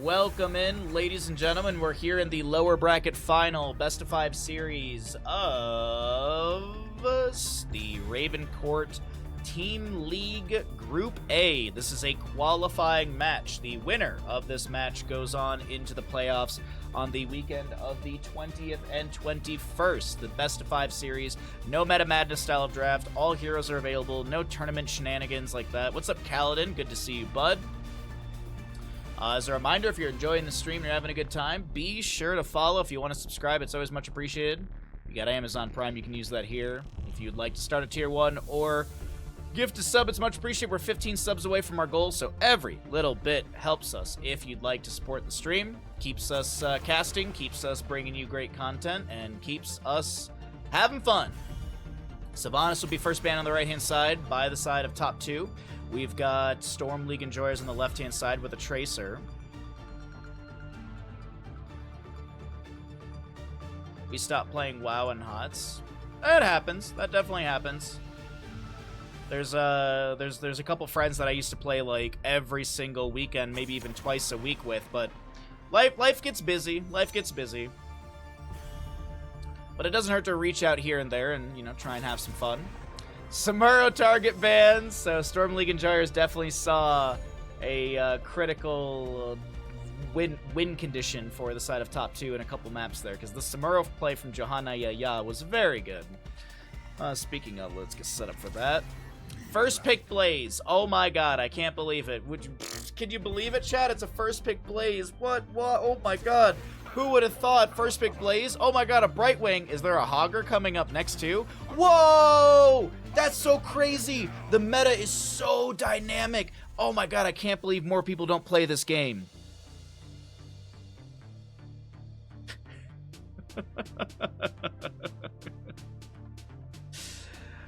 Welcome in, ladies and gentlemen. We're here in the lower bracket final best of 5 series of the Raven Court Team League Group A. This is a qualifying match. The winner of this match goes on into the playoffs on the weekend of the 20th and 21st. The best of 5 series, no Meta Madness style of draft. All heroes are available, no tournament shenanigans like that. What's up, Kaladin? Good to see you, bud. As a reminder, if you're enjoying the stream and you're having a good time, be sure to follow. If you want to subscribe, it's always much appreciated. You got Amazon Prime, you can use that here. If you'd like to start a tier 1 or gift a sub, it's much appreciated. We're 15 subs away from our goal, so every little bit helps us. If you'd like to support the stream, keeps us casting, keeps us bringing you great content, and keeps us having fun. Sylvanas will be first banned on the right-hand side by the side of top 2. We've got Storm League Enjoyers on the left-hand side with a Tracer. We stopped playing WoW and HOTS. That happens. That definitely happens. There's a couple friends that I used to play like every single weekend, maybe even twice a week with, but life gets busy. Life gets busy. But it doesn't hurt to reach out here and there and, you know, try and have some fun. Samuro target bans, so Storm League Enjoyers definitely saw a critical win condition for the side of top 2 in a couple maps there, because the Samuro play from Johanna Yaya was very good. Speaking of, let's get set up for that. First pick Blaze. Oh my god, I can't believe it. Can you believe it, chat? It's a first pick Blaze. What? Oh my god. Who would have thought first pick Blaze? Oh my god, a Brightwing. Is there a Hogger coming up next too? Whoa! That's so crazy. The meta is so dynamic. Oh my god, I can't believe more people don't play this game.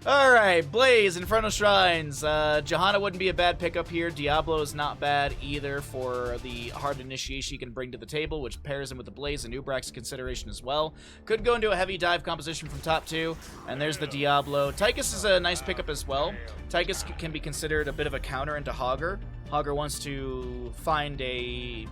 Alright, Blaze, Infernal Shrines. Johanna wouldn't be a bad pickup here. Diablo is not bad either for the hard initiation you can bring to the table, which pairs him with the Blaze and Ubrax consideration as well. Could go into a heavy dive composition from top 2, and there's the Diablo. Tychus is a nice pickup as well. Tychus can be considered a bit of a counter into Hogger. Hogger wants to find a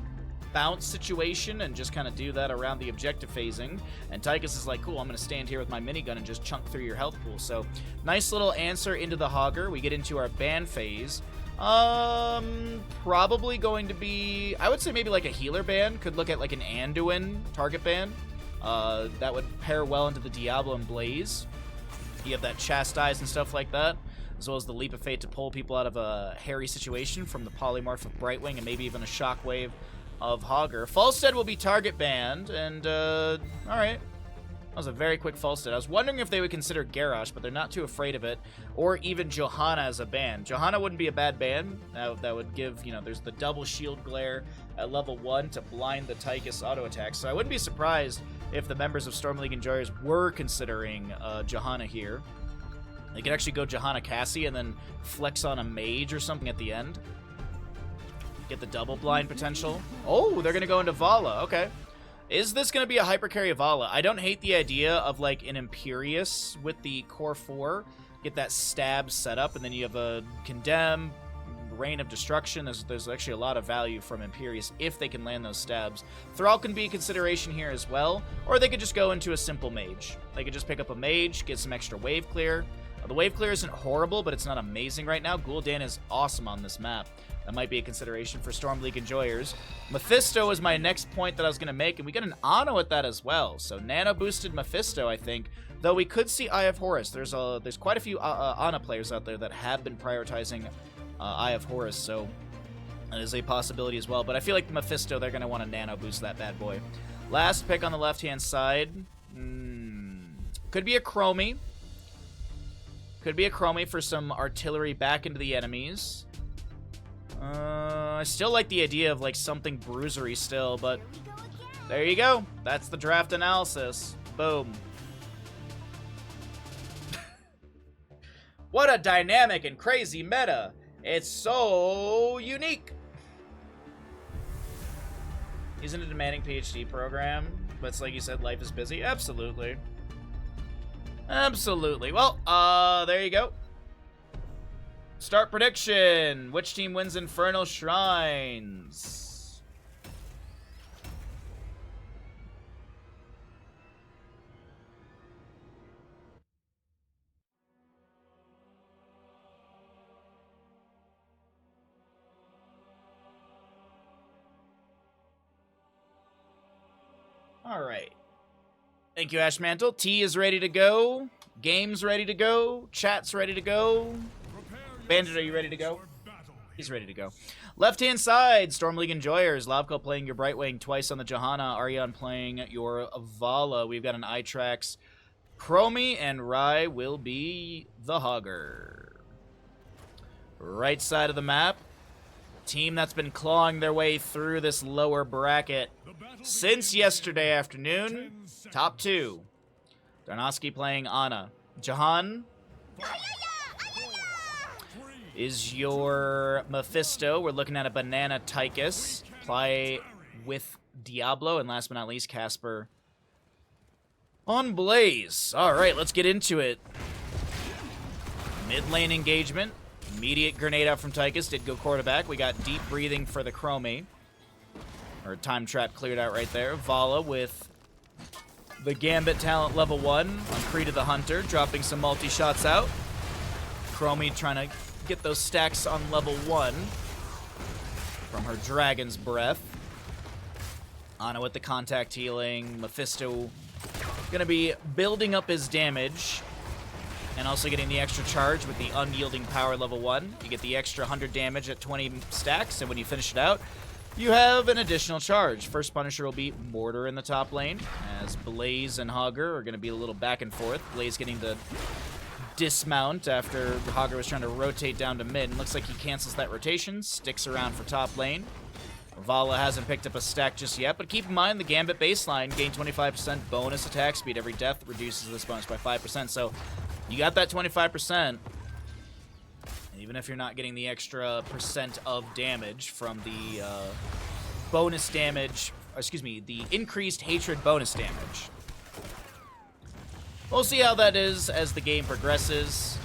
bounce situation and just kind of do that around the objective phasing, and Tychus is like, cool, I'm gonna stand here with my minigun and just chunk through your health pool. So nice little answer into the Hogger. We get into our ban phase. Probably going to be, I would say maybe like a healer ban. Could look at like an Anduin target ban. That would pair well into the Diablo and Blaze. You have that Chastise and stuff like that, as well as the Leap of Fate to pull people out of a hairy situation from the polymorph of Brightwing, and maybe even a Shockwave of Hogger. Falstead will be target banned, and alright. That was a very quick Falstead. I was wondering if they would consider Garrosh, but they're not too afraid of it, or even Johanna as a ban. Johanna wouldn't be a bad ban. That would give, you know, there's the double shield glare at level 1 to blind the Tychus auto attack, so I wouldn't be surprised if the members of Storm League Enjoyers were considering Johanna here. They could actually go Johanna Cassie and then flex on a mage or something at the end. Get the double blind potential. Oh, they're going to go into Vala. Okay. Is this going to be a hyper carry Vala? I don't hate the idea of like an Imperious with the core 4. Get that stab set up, and then you have a Condemn, Reign of Destruction. There's actually a lot of value from Imperious if they can land those stabs. Thrall can be a consideration here as well, or they could just go into a simple mage. They could just pick up a mage, get some extra wave clear. The wave clear isn't horrible, but it's not amazing right now. Gul'dan is awesome on this map. That might be a consideration for Storm League Enjoyers. Mephisto is my next point that I was going to make, and we get an Ana with that as well. So nano-boosted Mephisto, I think. Though we could see Eye of Horus. There's quite a few Ana players out there that have been prioritizing Eye of Horus, so that is a possibility as well. But I feel like Mephisto, they're going to want to nano-boost that bad boy. Last pick on the left-hand side. Could be a Chromie. Could be a Chromie for some artillery back into the enemies. I still like the idea of like something bruisery still, but there you go. That's the draft analysis. Boom. What a dynamic and crazy meta. It's so unique. Isn't it a demanding PhD program? But it's like you said, life is busy. Absolutely. Absolutely. Well, there you go. Start prediction. Which team wins Infernal Shrines? All right. Thank you, Ashmantle. Tea is ready to go. Game's ready to go. Chat's ready to go. Bandit, are you ready to go? He's ready to go. Left-hand side, Storm League Enjoyers. Lavko playing your Brightwing twice on the Johanna. Aryan playing your Vala. We've got an Itrax Chromie, and Rai will be the Hogger. Right side of the map, team that's been clawing their way through this lower bracket since yesterday afternoon. Top 2. Darnowski playing Ana. Jahan is your Mephisto. We're looking at a Banana Tychus. Play with Diablo. And last but not least, Casper on Blaze. Alright, let's get into it. Mid lane engagement. Immediate grenade out from Tychus. Did go quarterback. We got deep breathing for the Chromie. Or time trap cleared out right there. Vala with the Gambit talent level 1 on Creed of the Hunter. Dropping some multi-shots out. Chromie trying to get those stacks on level 1 from her Dragon's Breath. Ana with the contact healing. Mephisto gonna be building up his damage and also getting the extra charge with the unyielding power level 1. You get the extra 100 damage at 20 stacks, and when you finish it out, you have an additional charge. First Punisher will be Mortar in the top lane, as Blaze and Hogger are gonna be a little back and forth. Blaze getting the dismount after Hogger was trying to rotate down to mid. And looks like he cancels that rotation, sticks around for top lane. Vala hasn't picked up a stack just yet, but keep in mind the Gambit baseline, gain 25% bonus attack speed. Every death reduces this bonus by 5%, so you got that 25%. And even if you're not getting the extra percent of damage from the bonus damage, or excuse me, the increased hatred bonus damage. We'll see how that is as the game progresses.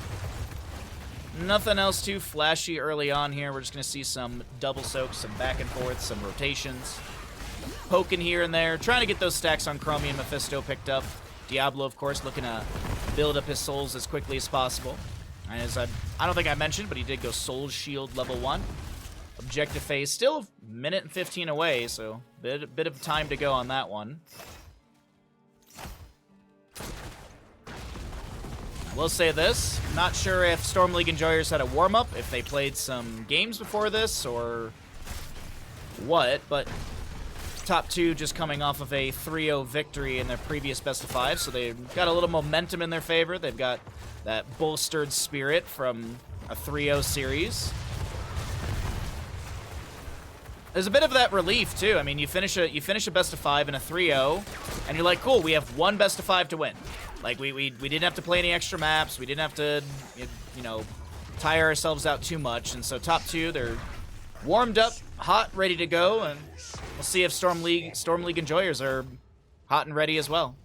Nothing else too flashy early on here. We're just going to see some double soaks, some back and forth, some rotations. Poking here and there, trying to get those stacks on Chromie and Mephisto picked up. Diablo, of course, looking to build up his souls as quickly as possible. And as I don't think I mentioned, but he did go Soul Shield level 1. Objective phase still a minute and 15 away, so a bit of time to go on that one. I will say this, not sure if Storm League Enjoyers had a warm-up, if they played some games before this, or what, but top 2 just coming off of a 3-0 victory in their previous best of 5, so they've got a little momentum in their favor. They've got that bolstered spirit from a 3-0 series. There's a bit of that relief, too. I mean, you finish a best of 5 in a 3-0, and you're like, cool, we have one best of 5 to win. Like, we didn't have to play any extra maps. We didn't have to, you know, tire ourselves out too much. And so top 2, they're warmed up, hot, ready to go. And we'll see if Storm League Enjoyers are hot and ready as well.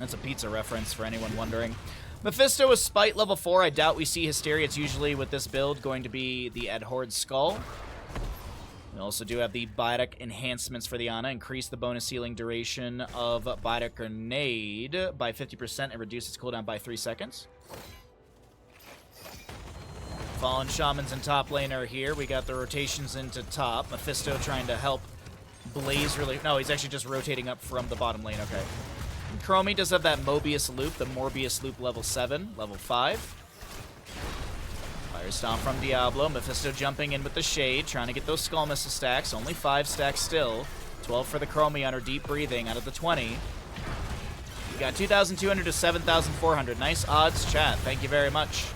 That's a pizza reference for anyone wondering. Mephisto is Spite level 4. I doubt we see Hysteria. It's usually, with this build, going to be the Adhord Skull. We also do have the Biotic enhancements for the Ana. Increase the bonus healing duration of Biotic Grenade by 50% and reduce its cooldown by 3 seconds. Fallen Shamans in top lane are here. We got the rotations into top. Mephisto trying to help Blaze really... No, he's actually just rotating up from the bottom lane. Okay. And Chromie does have that Mobius Loop, the Morbius Loop level 7, level 5. Fire Stomp from Diablo. Mephisto jumping in with the Shade, trying to get those Skull Missile stacks. Only 5 stacks still. 12 for the Chromie on her Deep Breathing out of the 20. You got 2,200 to 7,400. Nice odds, chat. Thank you very much.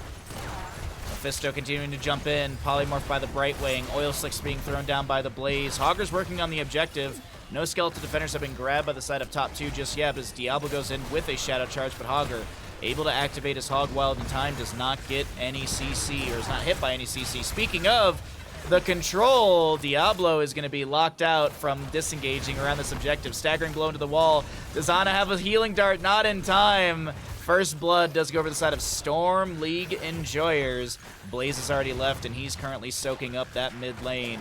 Mephisto continuing to jump in. Polymorph by the Brightwing. Oil Slicks being thrown down by the Blaze. Hogger's working on the objective. No Skeleton Defenders have been grabbed by the side of top 2 just yet, as Diablo goes in with a Shadow Charge, but Hogger able to activate his Hog Wild in time, does not get any CC, or is not hit by any CC. Speaking of the control, Diablo is going to be locked out from disengaging around this objective. Staggering blow into the wall. Does Ana have a healing dart? Not in time. First blood does go over the side of Storm League Enjoyers. Blaze has already left, and he's currently soaking up that mid lane.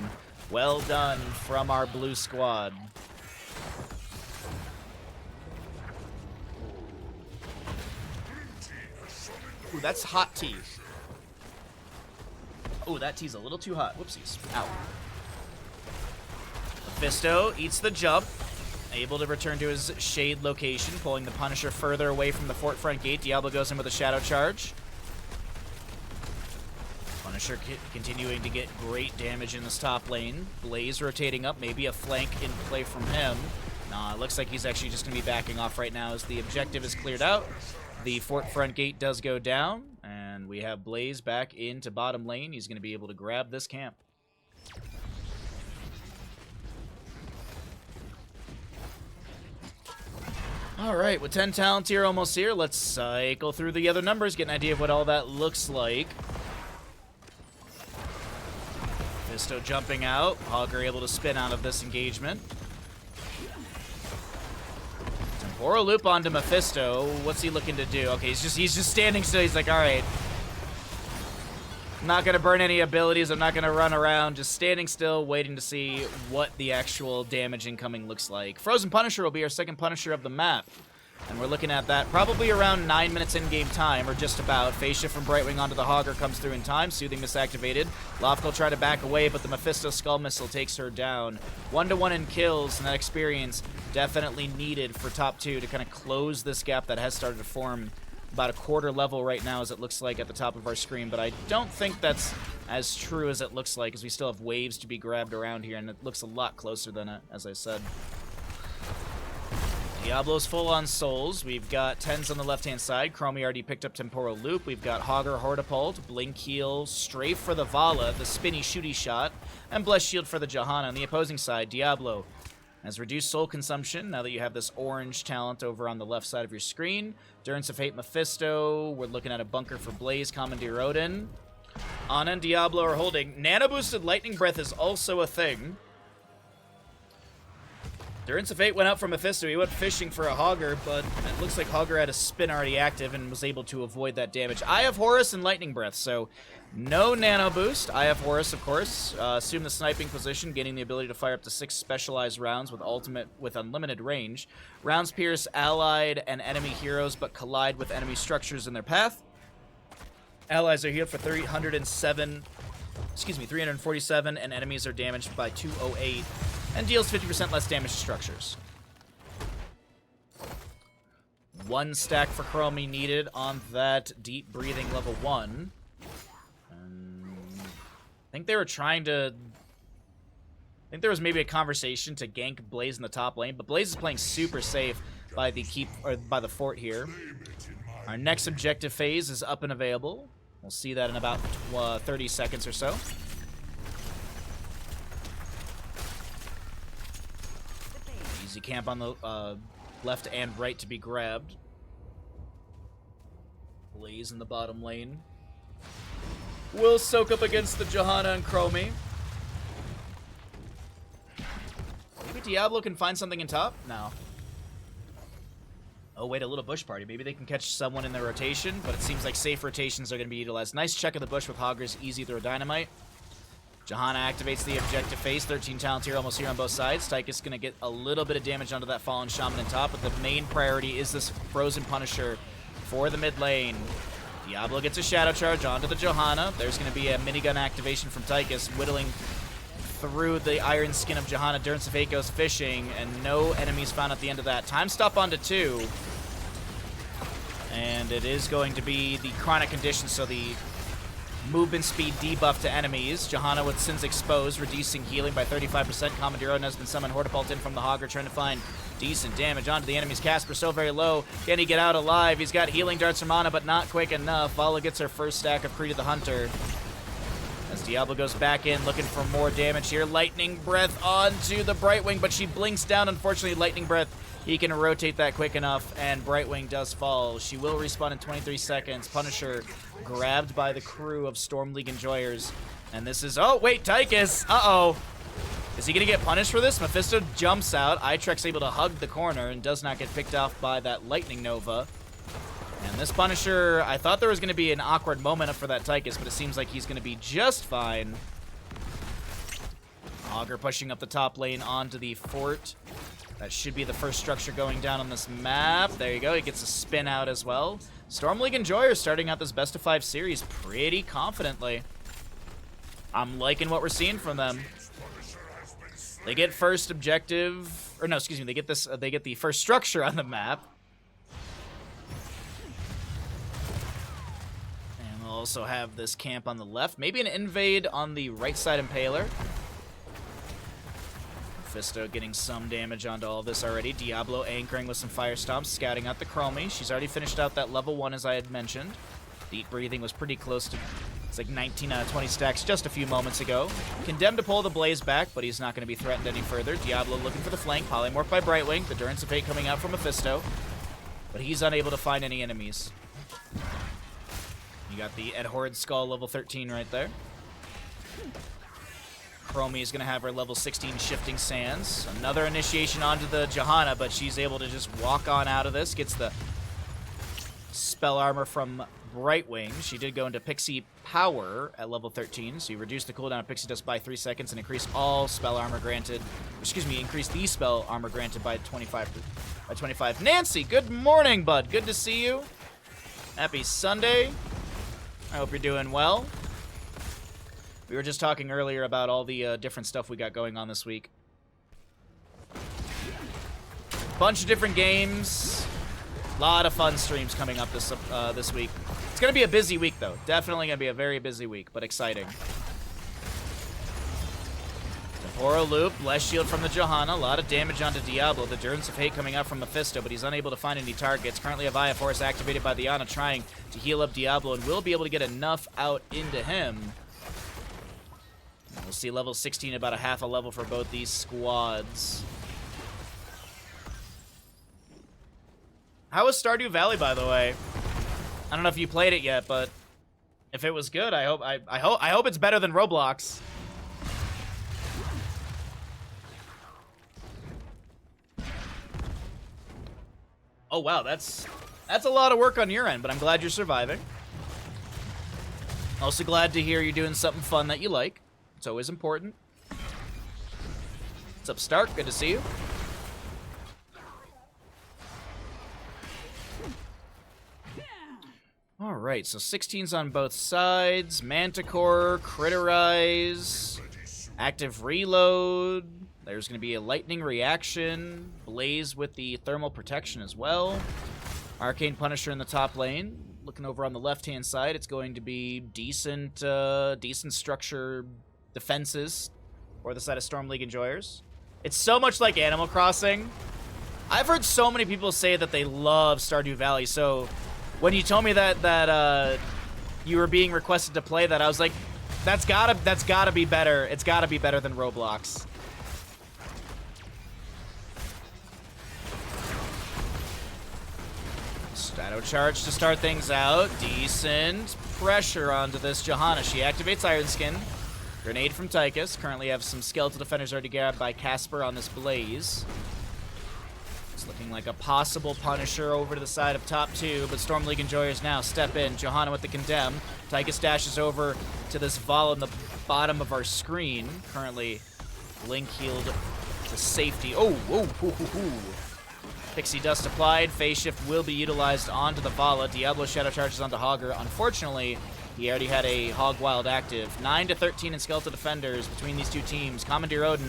Well done from our blue squad. Ooh, that's hot tea. Ooh, that tea's a little too hot. Whoopsies. Ow. Mephisto eats the jump. able to return to his shade location, pulling the Punisher further away from the fort front gate. Diablo goes in with a shadow charge. Punisher continuing to get great damage in this top lane. Blaze rotating up, maybe a flank in play from him. Nah, it looks like he's actually just going to be backing off right now as the objective is cleared out. The fort front gate does go down, and we have Blaze back into bottom lane. He's going to be able to grab this camp. Alright, with 10 talents here, almost here, let's cycle through the other numbers, get an idea of what all that looks like. Mephisto jumping out. Hogger able to spin out of this engagement. Temporal loop onto Mephisto. What's he looking to do? Okay, he's just standing still. He's like, alright. I'm not going to burn any abilities. I'm not going to run around. Just standing still, waiting to see what the actual damage incoming looks like. Frozen Punisher will be our second Punisher of the map. And we're looking at that probably around 9 minutes in-game time, or just about. Phase shift from Brightwing onto the Hogger comes through in time. Soothing Mist activated. Loft will try to back away, but the Mephisto Skull Missile takes her down. 1-to-1 in kills, and that experience definitely needed for top 2 to kind of close this gap that has started to form about a quarter level right now, as it looks like at the top of our screen, but I don't think that's as true as it looks like, as we still have waves to be grabbed around here, and it looks a lot closer than it, as I said. Diablo's full on souls. We've got 10s on the left-hand side. Chromie already picked up Temporal Loop. We've got Hogger Hortipult, Blink Heal, Strafe for the Vala, the spinny shooty shot, and Blessed Shield for the Johanna. On the opposing side, Diablo has reduced soul consumption now that you have this orange talent over on the left side of your screen. Durance of Fate Mephisto. We're looking at a bunker for Blaze, Commandeer Odin. Ana and Diablo are holding. Nano boosted Lightning Breath is also a thing. Durance of Fate went out for Mephisto. He went fishing for a Hogger, but it looks like Hogger had a spin already active and was able to avoid that damage. Eye of Horus and Lightning Breath, so no nano boost. Eye of Horus, of course. Assume the sniping position, gaining the ability to fire up to 6 specialized rounds with unlimited range. Rounds pierce allied and enemy heroes, but collide with enemy structures in their path. Allies are healed for 347, and enemies are damaged by 208, and deals 50% less damage to structures. 1 stack for Chromie needed on that deep breathing level 1. I think they were trying to... I think there was maybe a conversation to gank Blaze in the top lane, but Blaze is playing super safe by the by the fort here. Our next objective phase is up and available. We'll see that in about 30 seconds or so. Easy camp on the left and right to be grabbed. Blaze in the bottom lane. We'll soak up against the Johanna and Chromie. Maybe Diablo can find something in top? No. Oh, wait, a little bush party. Maybe they can catch someone in their rotation, but it seems like safe rotations are going to be utilized. Nice check of the bush with Hogger's easy throw dynamite. Johanna activates the objective phase. 13 talents here, almost here on both sides. Tychus going to get a little bit of damage onto that Fallen Shaman in top, but the main priority is this Frozen Punisher for the mid lane. Diablo gets a Shadow Charge onto the Johanna. There's going to be a minigun activation from Tychus, whittling through the iron skin of Johanna. Durance of Fate goes fishing, and no enemies found at the end of that. Time stop onto 2. And it is going to be the Chronic Condition, so the movement speed debuff to enemies. Johanna with Sins Exposed, reducing healing by 35%. Commandeer Odin has been summoned. Hortipult in from the Hogger, trying to find decent damage onto the enemy's Casper. So very low. Can he get out alive? He's got healing darts from Ana, but not quick enough. Vala gets her first stack of Creed the Hunter. As Diablo goes back in, looking for more damage here. Lightning Breath onto the Brightwing, but she blinks down. Unfortunately, Lightning Breath, he can rotate that quick enough, and Brightwing does fall. She will respawn in 23 seconds. Punisher grabbed by the crew of Storm League Enjoyers. And this is... Oh, wait, Tychus! Uh-oh. Is he going to get punished for this? Mephisto jumps out. Eitrek's able to hug the corner and does not get picked off by that Lightning Nova. And this Punisher, I thought there was going to be an awkward moment up for that Tychus, but it seems like he's going to be just fine. Hogger pushing up the top lane onto the fort. That should be the first structure going down on this map. There you go. He gets a spin out as well. Storm League Enjoyers starting out this best of 5 series pretty confidently. I'm liking what we're seeing from them. They get first objective, or no, excuse me, they get this. They get the first structure on the map. And we'll also have this camp on the left. Maybe an invade on the right side Impaler. Mephisto getting some damage onto all of this already. Diablo anchoring with some fire stomps, scouting out the Chromie. She's already finished out that level 1 as I had mentioned. Deep breathing was pretty close to, it's like 19 out of 20 stacks just a few moments ago. Condemned to pull the Blaze back, but he's not going to be threatened any further. Diablo looking for the flank, polymorph by Brightwing. The Durance of Fate coming out from Mephisto, but he's unable to find any enemies. You got the Ed Horde Skull level 13 right there. Chromie is going to have her level 16 Shifting Sands. Another initiation onto the Johanna, but she's able to just walk on out of this. Gets the spell armor from Brightwing. She did go into Pixie Power at level 13, so you reduce the cooldown of Pixie Dust by 3 seconds and increase all spell armor granted. Excuse me, increase the spell armor granted by 25. Nancy, good morning, bud. Good to see you. Happy Sunday. I hope you're doing well. We were just talking earlier about all the different stuff we got going on this week. Bunch of different games. A lot of fun streams coming up this week. It's going to be a busy week, though. Definitely going to be a very busy week, but exciting. Tempora Loop, less shield from the Johanna. A lot of damage onto Diablo. The Durance of Hate coming out from Mephisto, but he's unable to find any targets. Currently, a Via Force activated by the Ana trying to heal up Diablo, and will be able to get enough out into him. We'll see level 16, about a half a level for both these squads. How was Stardew Valley, by the way? I don't know if you played it yet, but if it was good, I hope it's better than Roblox. Oh wow, that's a lot of work on your end, but I'm glad you're surviving. Also glad to hear you're doing something fun that you like. It's always important. What's up, Stark? Good to see you. Alright, so 16s on both sides. Manticore, Critterize, Active Reload. There's going to be a Lightning Reaction. Blaze with the Thermal Protection as well. Arcane Punisher in the top lane. Looking over on the left-hand side, it's going to be decent structure defenses for the side of Storm League enjoyers. It's so much like Animal Crossing. I've heard so many people say that they love Stardew Valley, so when you told me that you were being requested to play that, I was like, that's gotta be better. It's gotta be better than Roblox. Shadow Charge to start things out. Decent pressure onto this Johanna. She activates Iron Skin. Grenade from Tychus. Currently have some Skeletal Defenders already grabbed by Casper on this Blaze. It's looking like a possible Punisher over to the side of top 2, but Storm League enjoyers now step in. Johanna with the Condemn. Tychus dashes over to this Vol in the bottom of our screen. Currently, Link healed to safety. Oh, whoa, hoo, hoo, hoo. Pixie Dust applied. Phase Shift will be utilized onto the Vala. Diablo Shadow Charges onto Hogger. Unfortunately, he already had a Hog Wild active. 9 to 13 in Skeletal Defenders between these two teams. Commandeer Odin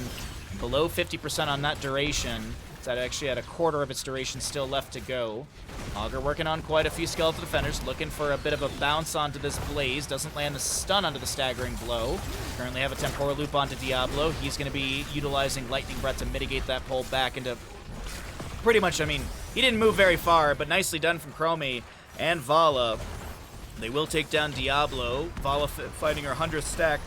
below 50% on that duration. It's actually at a quarter of its duration still left to go. Hogger working on quite a few Skeletal Defenders, looking for a bit of a bounce onto this Blaze. Doesn't land the stun onto the Staggering Blow. Currently have a Temporal Loop onto Diablo. He's going to be utilizing Lightning Breath to mitigate that pull back into... Pretty much, I mean, he didn't move very far, but nicely done from Chromie and Vala. They will take down Diablo. Vala fighting her 100th stack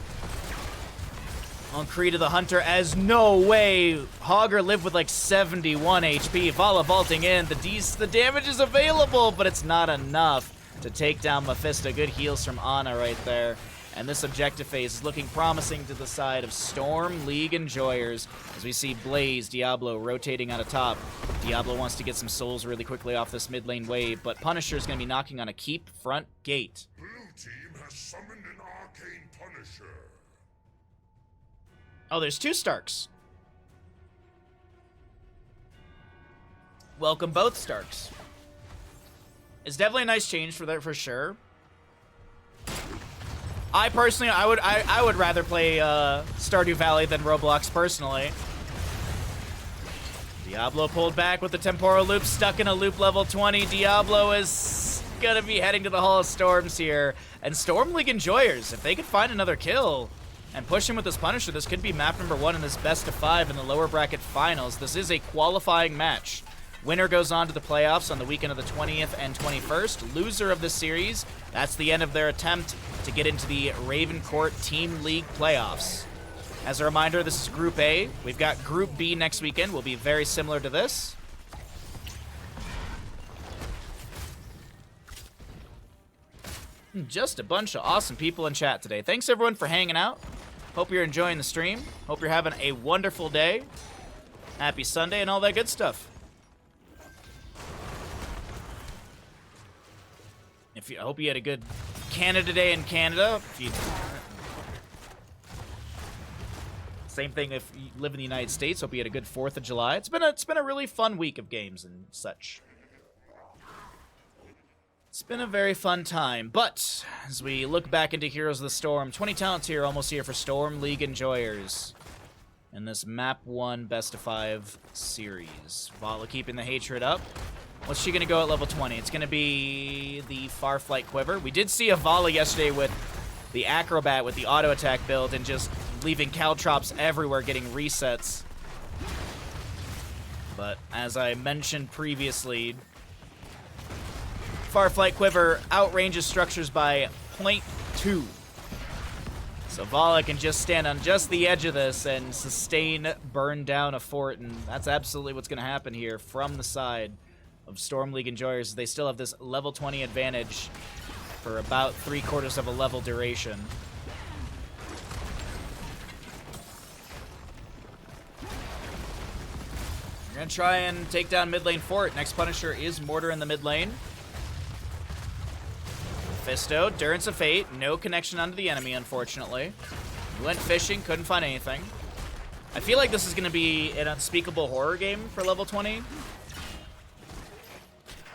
on Creed of the Hunter, as no way. Hogger lived with like 71 HP. Vala vaulting in. The damage is available, but it's not enough to take down Mephisto. Good heals from Ana right there. And this objective phase is looking promising to the side of Storm League enjoyers as we see Blaze, Diablo rotating on a top. Diablo wants to get some souls really quickly off this mid lane wave, but Punisher is going to be knocking on a keep front gate. Blue team has summoned an Arcane Punisher. Oh, there's 2 Starks. Welcome both Starks. It's definitely a nice change for that for sure. I personally, I would rather play Stardew Valley than Roblox personally. Diablo pulled back with the temporal loop, stuck in a loop level 20. Diablo is gonna be heading to the Hall of Storms here. And Storm League enjoyers, if they could find another kill and push him with this Punisher, this could be map number 1 in this best of 5 in the lower bracket finals. This is a qualifying match. Winner goes on to the playoffs on the weekend of the 20th and 21st. Loser of this series, that's the end of their attempt to get into the Ravencourt Team League playoffs. As a reminder, this is Group A. We've got Group B next weekend. Will be very similar to this. Just a bunch of awesome people in chat today. Thanks everyone for hanging out. Hope you're enjoying the stream. Hope you're having a wonderful day. Happy Sunday and all that good stuff. I hope you had a good Canada Day in Canada. Same thing if you live in the United States. Hope you had a good 4th of July. It's been a really fun week of games and such. It's been a very fun time. But as we look back into Heroes of the Storm, 20 talents here, almost here for Storm League enjoyers in this Map 1 Best of 5 series. Vala keeping the hatred up. What's she gonna go at level 20? It's gonna be the Farflight Quiver. We did see a Vala yesterday with the Acrobat with the auto attack build and just leaving Caltrops everywhere getting resets. But as I mentioned previously, Farflight Quiver outranges structures by 0.2. So Vala can just stand on just the edge of this and sustain burn down a fort, and that's absolutely what's gonna happen here from the side of Storm League enjoyers. They still have this level 20 advantage for about 3/4 of a level duration. We're gonna try and take down mid lane fort. Next Punisher is Mortar in the mid lane. Mephisto, Durance of Fate, no connection onto the enemy, unfortunately. We went fishing, couldn't find anything. I feel like this is gonna be an unspeakable horror game for level 20.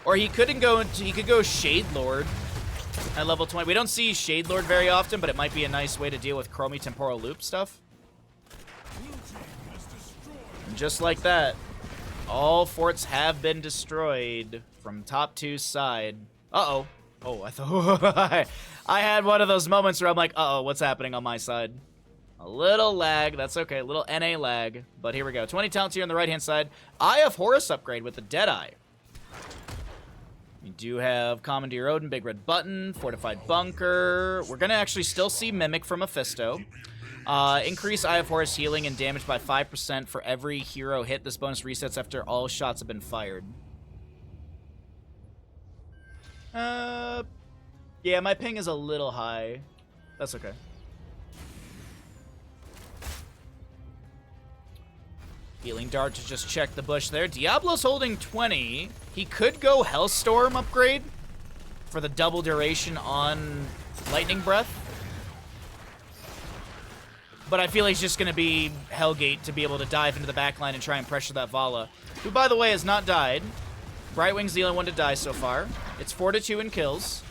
Or he could go Shade Lord at level 20. We don't see Shade Lord very often, but it might be a nice way to deal with Chromie Temporal Loop stuff. And just like that, all forts have been destroyed from top 2's side. Uh-oh. Oh, I thought I had one of those moments where I'm like, uh-oh, what's happening on my side? A little lag, that's okay, a little NA lag. But here we go. 20 talents here on the right-hand side. Eye of Horus upgrade with the Deadeye. We do have Commandeer Odin, Big Red Button, Fortified Bunker. We're going to actually still see Mimic from Mephisto. Increase Eye of Horus healing and damage by 5% for every hero hit. This bonus resets after all shots have been fired. Yeah, my ping is a little high. That's okay. Healing Dart to just check the bush there. Diablo's holding 20. He could go Hellstorm upgrade for the double duration on Lightning Breath. But I feel he's just going to be Hellgate to be able to dive into the backline and try and pressure that Vala, who, by the way, has not died. Brightwing's the only one to die so far. It's 4-2 in kills.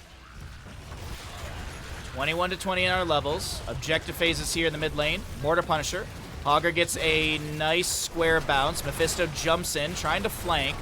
21-20 in our levels. Objective phases here in the mid lane. Mortar Punisher. Hogger gets a nice square bounce. Mephisto jumps in, trying to flank.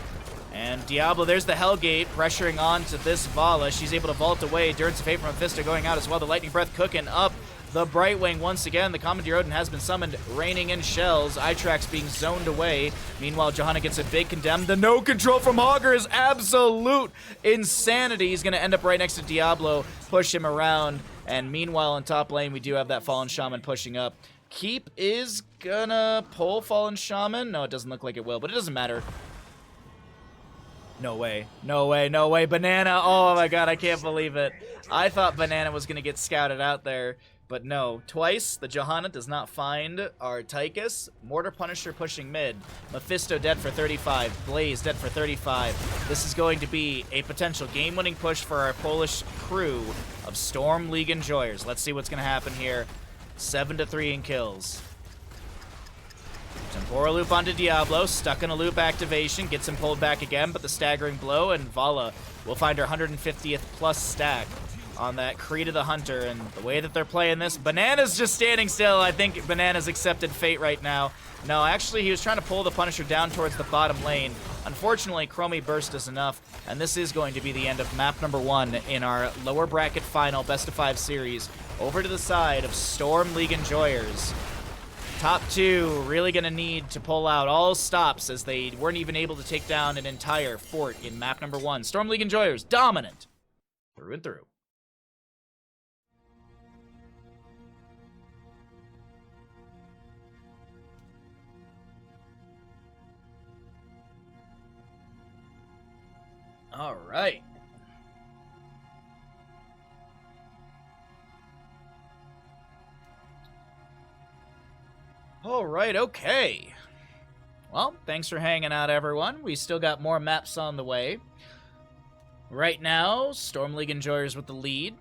And Diablo, there's the Hellgate, pressuring on to this Vala. She's able to vault away. Durance of Fate from Mephisto going out as well. The Lightning Breath cooking up the Brightwing once again. The Commandeer Odin has been summoned, raining in shells. Itrax being zoned away. Meanwhile, Johanna gets a big condemn. The no control from Hogger is absolute insanity. He's going to end up right next to Diablo, push him around. And meanwhile, in top lane, we do have that Fallen Shaman pushing up. Keep is gonna pull Fallen Shaman. No, it doesn't look like it will, but it doesn't matter. No way. No way, no way. Banana. Oh my god, I can't believe it. I thought Banana was gonna get scouted out there, but no. Twice, the Johanna does not find our Tychus. Mortar Punisher pushing mid. Mephisto dead for 35. Blaze dead for 35. This is going to be a potential game-winning push for our Polish crew of Storm League enjoyers. Let's see what's gonna happen here. 7-3 in kills. Temporal loop onto Diablo, stuck in a loop activation, gets him pulled back again, but the staggering blow, and Vala will find her 150th plus stack. on that Creed of the Hunter, and the way that they're playing this, Banana's just standing still. I think Banana's accepted fate right now. No, actually, he was trying to pull the Punisher down towards the bottom lane. Unfortunately, Chromie burst is enough, and this is going to be the end of map number 1 in our lower bracket final best of 5 series. Over to the side of Storm League Enjoyers. Top 2 really going to need to pull out all stops as they weren't even able to take down an entire fort in map number 1. Storm League Enjoyers, dominant through and through. All right. All right, okay. Well, thanks for hanging out, everyone. We still got more maps on the way. Right now, Storm League Enjoyers with the lead.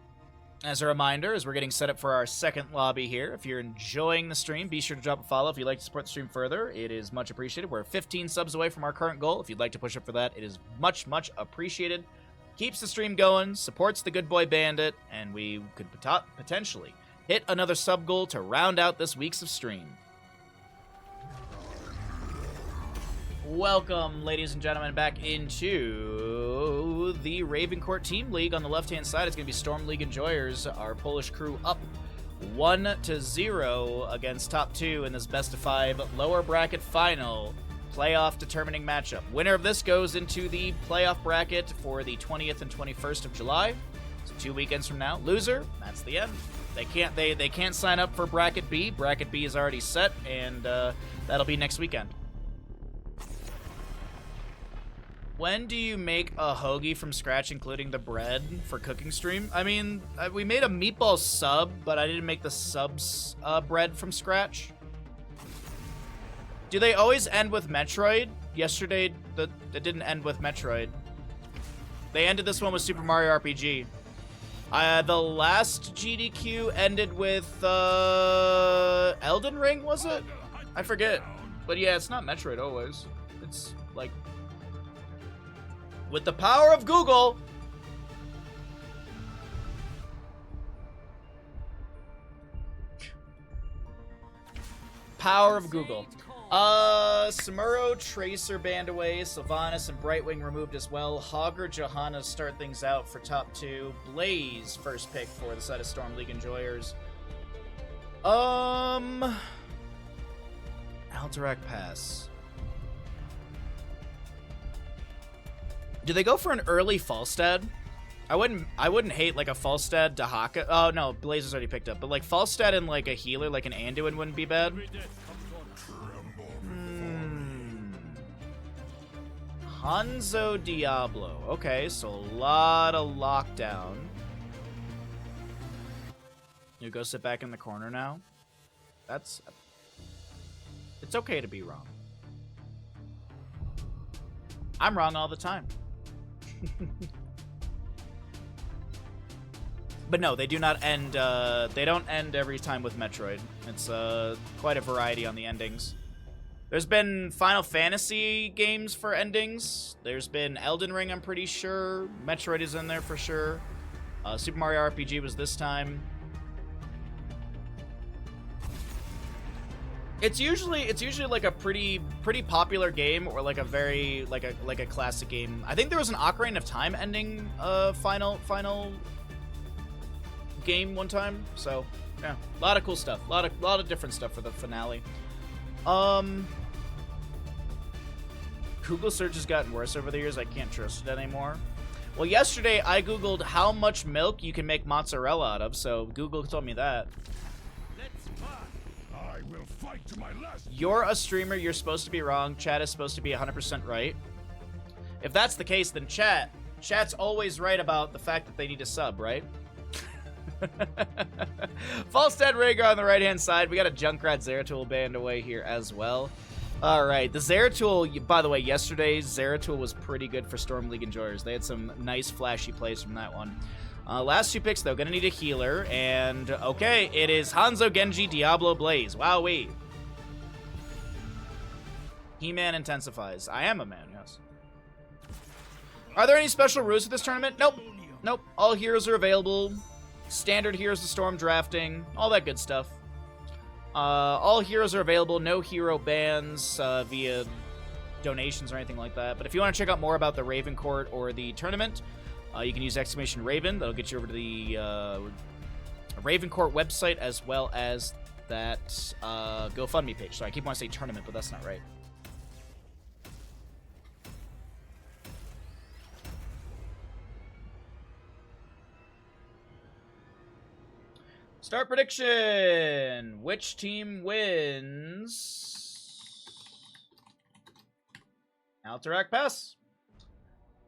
As a reminder, as we're getting set up for our second lobby here, if you're enjoying the stream, be sure to drop a follow. If you'd like to support the stream further, it is much appreciated. We're 15 subs away from our current goal. If you'd like to push up for that, it is much, much appreciated. Keeps the stream going, supports the Good Boy Bandit, and we could potentially hit another sub goal to round out this week's of stream. Welcome, ladies and gentlemen, back into the Ravencourt Team League. On the left-hand side, it's going to be Storm League Enjoyers, our Polish crew, up 1-0 against top 2 in this best-of-5 lower bracket final playoff determining matchup. Winner of this goes into the playoff bracket for the 20th and 21st of July. So 2 weekends from now. Loser, that's the end. They can't sign up for bracket B. Bracket B is already set, and that'll be next weekend. When do you make a hoagie from scratch, including the bread, for cooking stream? I mean, we made a meatball sub, but I didn't make the subs bread from scratch. Do they always end with Metroid? Yesterday, it didn't end with Metroid. They ended this one with Super Mario RPG. The last GDQ ended with Elden Ring, was it? I forget. But yeah, it's not Metroid always. It's like... With the power of Google. Power of Google. Samuro, Tracer banned away. Sylvanas and Brightwing removed as well. Hogger, Johanna start things out for top 2. Blaze, first pick for the side of Storm League Enjoyers. Alterac Pass. Do they go for an early Falstad? I wouldn't hate like a Falstad Dahaka. Oh no, Blaze is already picked up. But like Falstad and like a healer, like an Anduin wouldn't be bad. Hanzo Diablo. Okay, so a lot of lockdown. You go sit back in the corner now. It's okay to be wrong. I'm wrong all the time. But no, they do not end, they don't end every time with Metroid. It's, quite a variety on the endings. There's been Final Fantasy games for endings. There's been Elden Ring, I'm pretty sure. Metroid is in there for sure. Super Mario RPG was this time. It's usually like a pretty popular game, or like a very like a classic game. I think there was an Ocarina of Time ending final game one time. So yeah, a lot of cool stuff, a lot of different stuff for the finale. Google search has gotten worse over the years. I can't trust it anymore. Well, yesterday I googled how much milk you can make mozzarella out of, so Google told me that. You're a streamer, you're supposed to be wrong. Chat is supposed to be 100% right. If that's the case, then chat's always right about the fact that they need a sub, right? Falstad Rhaegar on the right-hand side. We got a Junkrat Zeratul band away here as well. Alright, the Zeratul, by the way, yesterday's Zeratul was pretty good for Storm League Enjoyers. They had some nice flashy plays from that one. Last 2 picks, though, gonna need a healer, and okay, it is Hanzo, Genji, Diablo, Blaze. Wowee. He-Man intensifies. I am a man, yes. Are there any special rules for this tournament? Nope. Nope, all heroes are available. Standard Heroes of Storm drafting, all that good stuff. All heroes are available, no hero bans via donations or anything like that. But if you want to check out more about the Raven Court or the tournament, you can use !Raven. That'll get you over to the Raven Court website as well as that GoFundMe page. So I keep wanting to say tournament, but that's not right. Start prediction. Which team wins? Alterac Pass.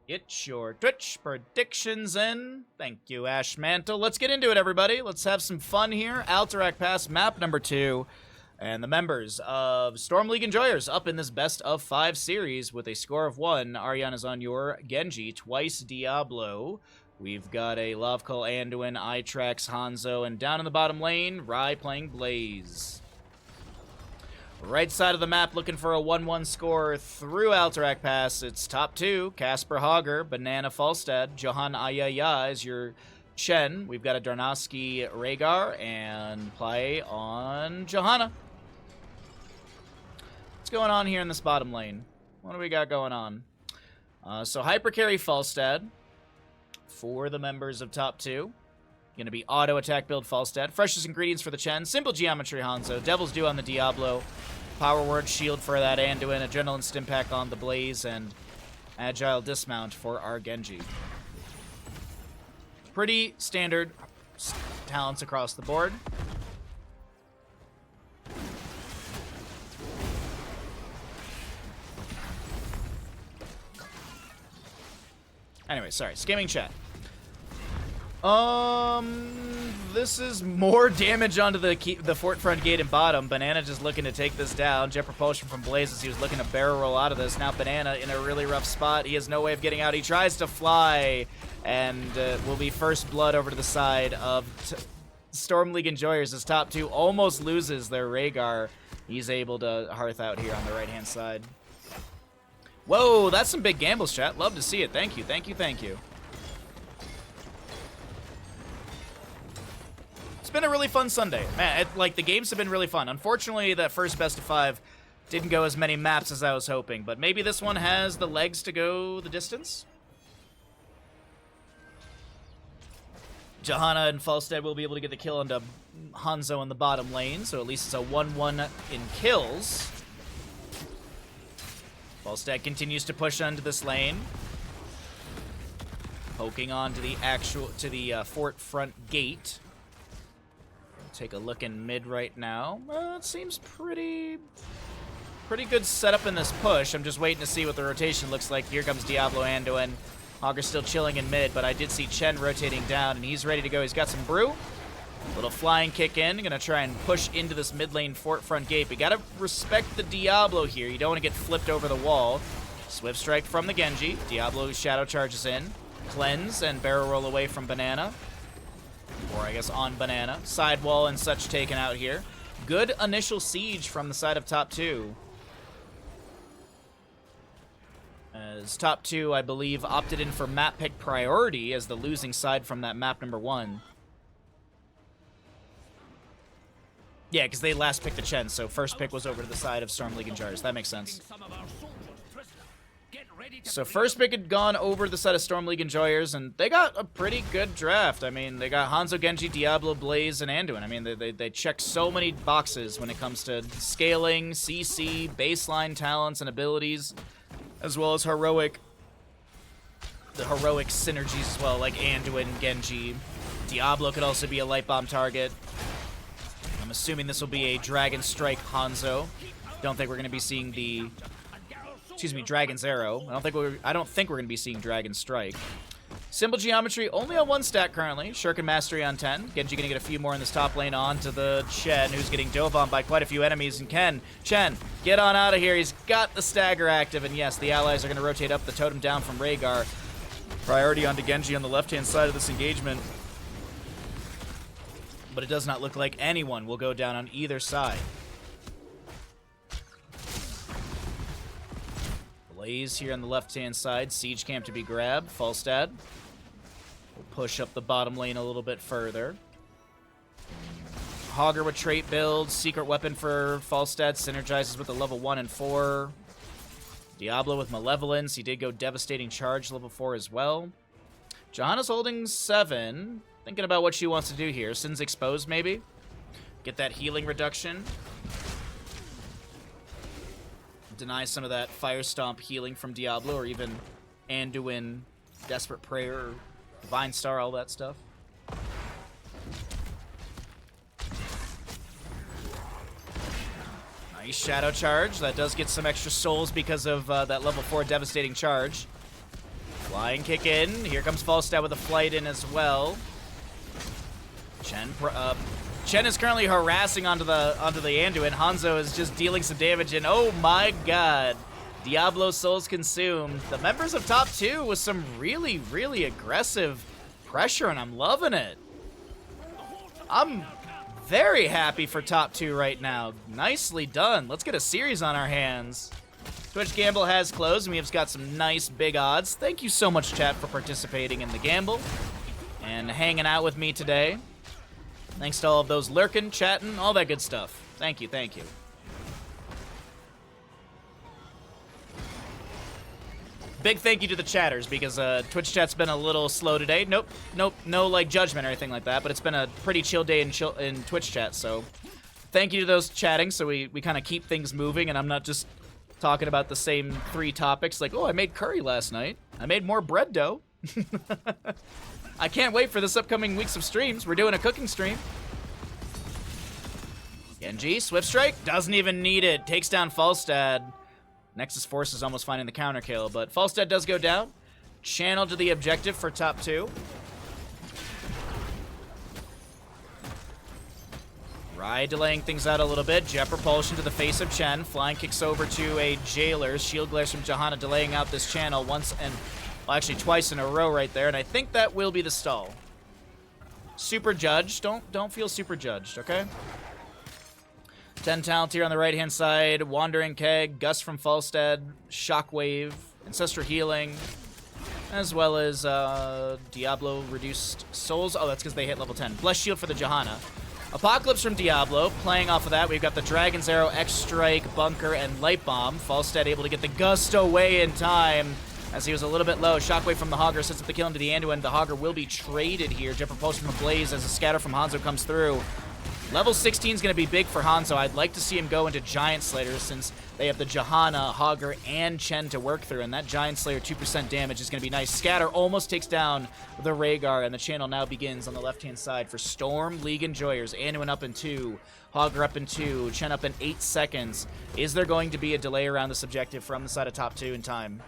Get your Twitch predictions in. Thank you, Ash Mantle. Let's get into it, everybody. Let's have some fun here. Alterac Pass, map number 2. And the members of Storm League Enjoyers up in this best of 5 series with a score of 1. Ariana's on your Genji, twice Diablo. We've got a Lovecull, Anduin, Itrax, Hanzo, and down in the bottom lane, Rai playing Blaze. Right side of the map looking for a 1-1 score through Alterac Pass. It's top 2, Casper Hager, Banana Falstad, Johan Ayaya is your Chen. We've got a Darnowski Rhaegar and play on Johanna. What's going on here in this bottom lane? What do we got going on? So Hypercarry Falstad for the members of top 2. Going to be auto attack build Falstad. Freshest ingredients for the Chen. Simple geometry Hanzo. Devil's Due on the Diablo. Power Word Shield for that Anduin. Adrenaline Stimpack on the Blaze. And Agile Dismount for our Genji. Pretty standard talents across the board. Anyway, sorry. Skimming chat. This is more damage onto the fort front gate and bottom. Banana just looking to take this down. Jet propulsion from Blaze as he was looking to barrel roll out of this. Now Banana in a really rough spot. He has no way of getting out. He tries to fly and will be first blood over to the side of Storm League Enjoyers. His top 2 almost loses their Rhaegar. He's able to hearth out here on the right-hand side. Whoa, that's some big gambles, chat. Love to see it. Thank you, thank you, thank you. It's been a really fun Sunday. Man, the games have been really fun. Unfortunately, that first best of 5 didn't go as many maps as I was hoping, but maybe this one has the legs to go the distance. Johanna and Falstad will be able to get the kill onto Hanzo in the bottom lane, so at least it's a 1-1 in kills. Falstad continues to push onto this lane, poking on to the fort front gate. Take a look in mid right now. It seems pretty good setup in this push. I'm just waiting to see what the rotation looks like. Here comes Diablo Anduin. Hager's still chilling in mid, but I did see Chen rotating down, and he's ready to go. He's got some brew. Little flying kick in. Gonna try and push into this mid lane fort front gate. But gotta respect the Diablo here. You don't want to get flipped over the wall. Swift strike from the Genji. Diablo shadow charges in. Cleanse and barrel roll away from Banana. Or I guess on Banana. Sidewall and such taken out here. Good initial siege from the side of top 2. As top 2, I believe, opted in for map pick priority as the losing side from that map number 1. Yeah, because they last picked the Chen, so first pick was over to the side of Storm League and Jars. That makes sense. So first pick had gone over to the side of Storm League Enjoyers, and they got a pretty good draft. I mean, they got Hanzo, Genji, Diablo, Blaze, and Anduin. I mean, they check so many boxes when it comes to scaling, CC, baseline talents and abilities, as well as the heroic synergies as well, like Anduin, Genji. Diablo could also be a light bomb target. I'm assuming this will be a Dragon Strike Hanzo. Don't think we're going to be seeing the... Excuse me, Dragon's Arrow. I don't think we're going to be seeing Dragon Strike. Symbol Geometry only on 1 stat currently. Shuriken Mastery on 10. Genji going to get a few more in this top lane on to the Chen, who's getting dove on by quite a few enemies. And Chen, get on out of here. He's got the stagger active. And yes, the allies are going to rotate up the totem down from Rhaegar. Priority onto Genji on the left-hand side of this engagement. But it does not look like anyone will go down on either side. Blaze here on the left-hand side. Siege camp to be grabbed. Falstad push up the bottom lane a little bit further. Hogger with trait build, secret weapon for Falstad, synergizes with the level 1 and 4. Diablo with Malevolence, he did go Devastating Charge level 4 as well. Johanna's holding 7, thinking about what she wants to do here. Sin's Exposed maybe? Get that healing reduction. Deny some of that Fire Stomp healing from Diablo, or even Anduin, Desperate Prayer, Divine Star, all that stuff. Nice Shadow Charge. That does get some extra souls because of that level 4 Devastating Charge. Flying kick in. Here comes Falstad with a flight in as well. Chen is currently harassing onto the Anduin. Hanzo is just dealing some damage, and oh my god. Diablo Souls consumed. The members of top 2 with some really, really aggressive pressure, and I'm loving it. I'm very happy for top 2 right now. Nicely done. Let's get a series on our hands. Twitch Gamble has closed, and we've got some nice big odds. Thank you so much, chat, for participating in the gamble and hanging out with me today. Thanks to all of those lurking, chatting, all that good stuff. Thank you, thank you. Big thank you to the chatters, because Twitch chat's been a little slow today. Nope, no like judgment or anything like that, but it's been a pretty chill day in Twitch chat, so thank you to those chatting, so we kind of keep things moving, and I'm not just talking about the same 3 topics, like, oh, I made curry last night. I made more bread dough. I can't wait for this upcoming weeks of streams. We're doing a cooking stream. Genji, Swift Strike, doesn't even need it. Takes down Falstad. Nexus Force is almost finding the counter kill, but Falstad does go down. Channel to the objective for top 2. Rai delaying things out a little bit. Jet propulsion to the face of Chen. Flying kicks over to a Jailer. Shield glares from Johanna delaying out this channel once and... well, actually twice in a row right there, and I think that will be the stall. Super judged. Don't feel super judged, okay? 10 talent here on the right-hand side. Wandering Keg, Gust from Falstad, Shockwave, Ancestral Healing, as well as Diablo Reduced Souls. Oh, that's because they hit level 10. Bless Shield for the Johanna. Apocalypse from Diablo. Playing off of that, we've got the Dragon's Arrow, X-Strike, Bunker, and Light Bomb. Falstad able to get the Gust away in time, as he was a little bit low. Shockwave from the Hogger sets up the kill into the Anduin. The Hogger will be traded here. Jet Propulsion from Blaze as a scatter from Hanzo comes through. Level 16 is going to be big for Hanzo. I'd like to see him go into Giant Slayer since they have the Johanna, Hogger, and Chen to work through, and that Giant Slayer 2% damage is going to be nice. Scatter almost takes down the Rhaegar, and the channel now begins on the left-hand side for Storm, League Enjoyers. Anduin up in 2, Hogger up in 2, Chen up in 8 seconds. Is there going to be a delay around this objective from the side of top 2 in time?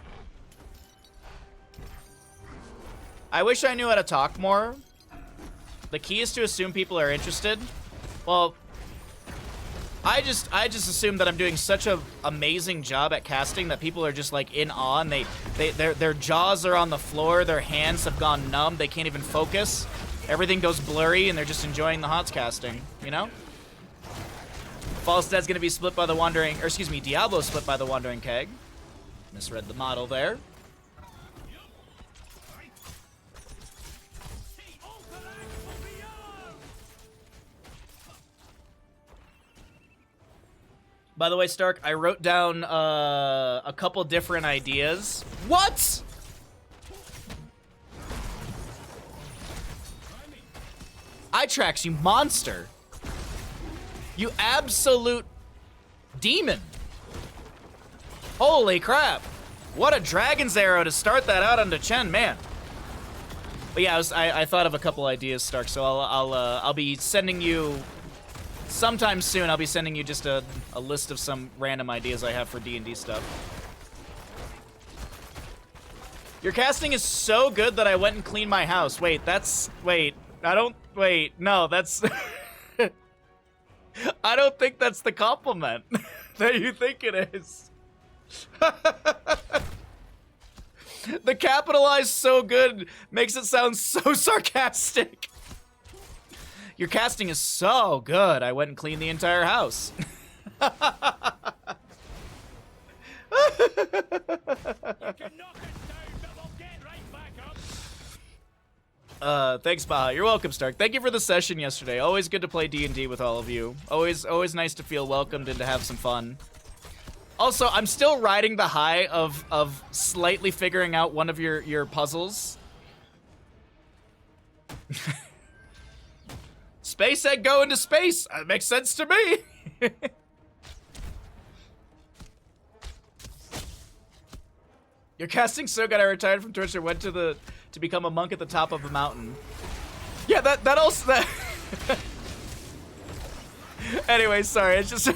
I wish I knew how to talk more. The key is to assume people are interested. Well, I just assume that I'm doing such an amazing job at casting that people are just like in awe, and their jaws are on the floor, their hands have gone numb, they can't even focus. Everything goes blurry, and they're just enjoying the HOTS casting, you know? Falstad's gonna be split by the Wandering, or excuse me, Diablo split by the Wandering Keg. Misread the model there. By the way, Stark, I wrote down a couple different ideas. What? Itrax, you monster. You absolute demon. Holy crap. What a Dragon's Arrow to start that out onto Chen, man. But yeah, I thought of a couple ideas, Stark, so I'll be sending you... sometime soon, I'll be sending you just a list of some random ideas I have for D&D stuff. Your casting is so good that I went and cleaned my house. Wait, no, that's... I don't think that's the compliment that you think it is. The capitalized so good makes it sound so sarcastic. Your casting is so good, I went and cleaned the entire house. Thanks, Baha. You're welcome, Stark. Thank you for the session yesterday. Always good to play D&D with all of you. Always nice to feel welcomed and to have some fun. Also, I'm still riding the high of slightly figuring out one of your puzzles. Space egg go into space. That makes sense to me. Your casting's so good. I retired from Twitch and went to become a monk at the top of a mountain. Yeah, that also. Anyway, sorry. It's just.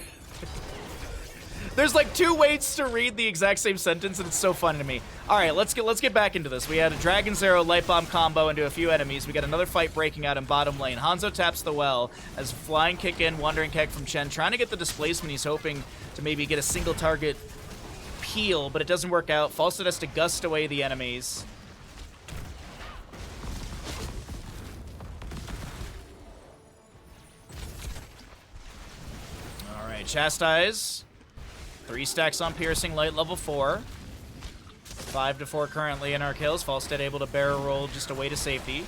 There's like 2 ways to read the exact same sentence, and it's so funny to me. All right, let's get back into this. We had a Dragon's Arrow Light Bomb combo into a few enemies. We got another fight breaking out in bottom lane. Hanzo taps the well as flying kick in, Wandering Keg from Chen, trying to get the displacement. He's hoping to maybe get a single target peel, but it doesn't work out. Falstad has to gust away the enemies. All right, Chastise. 3 stacks on Piercing Light, level 4. 5 to 4 currently in our kills. Falstad able to barrel roll just away to safety.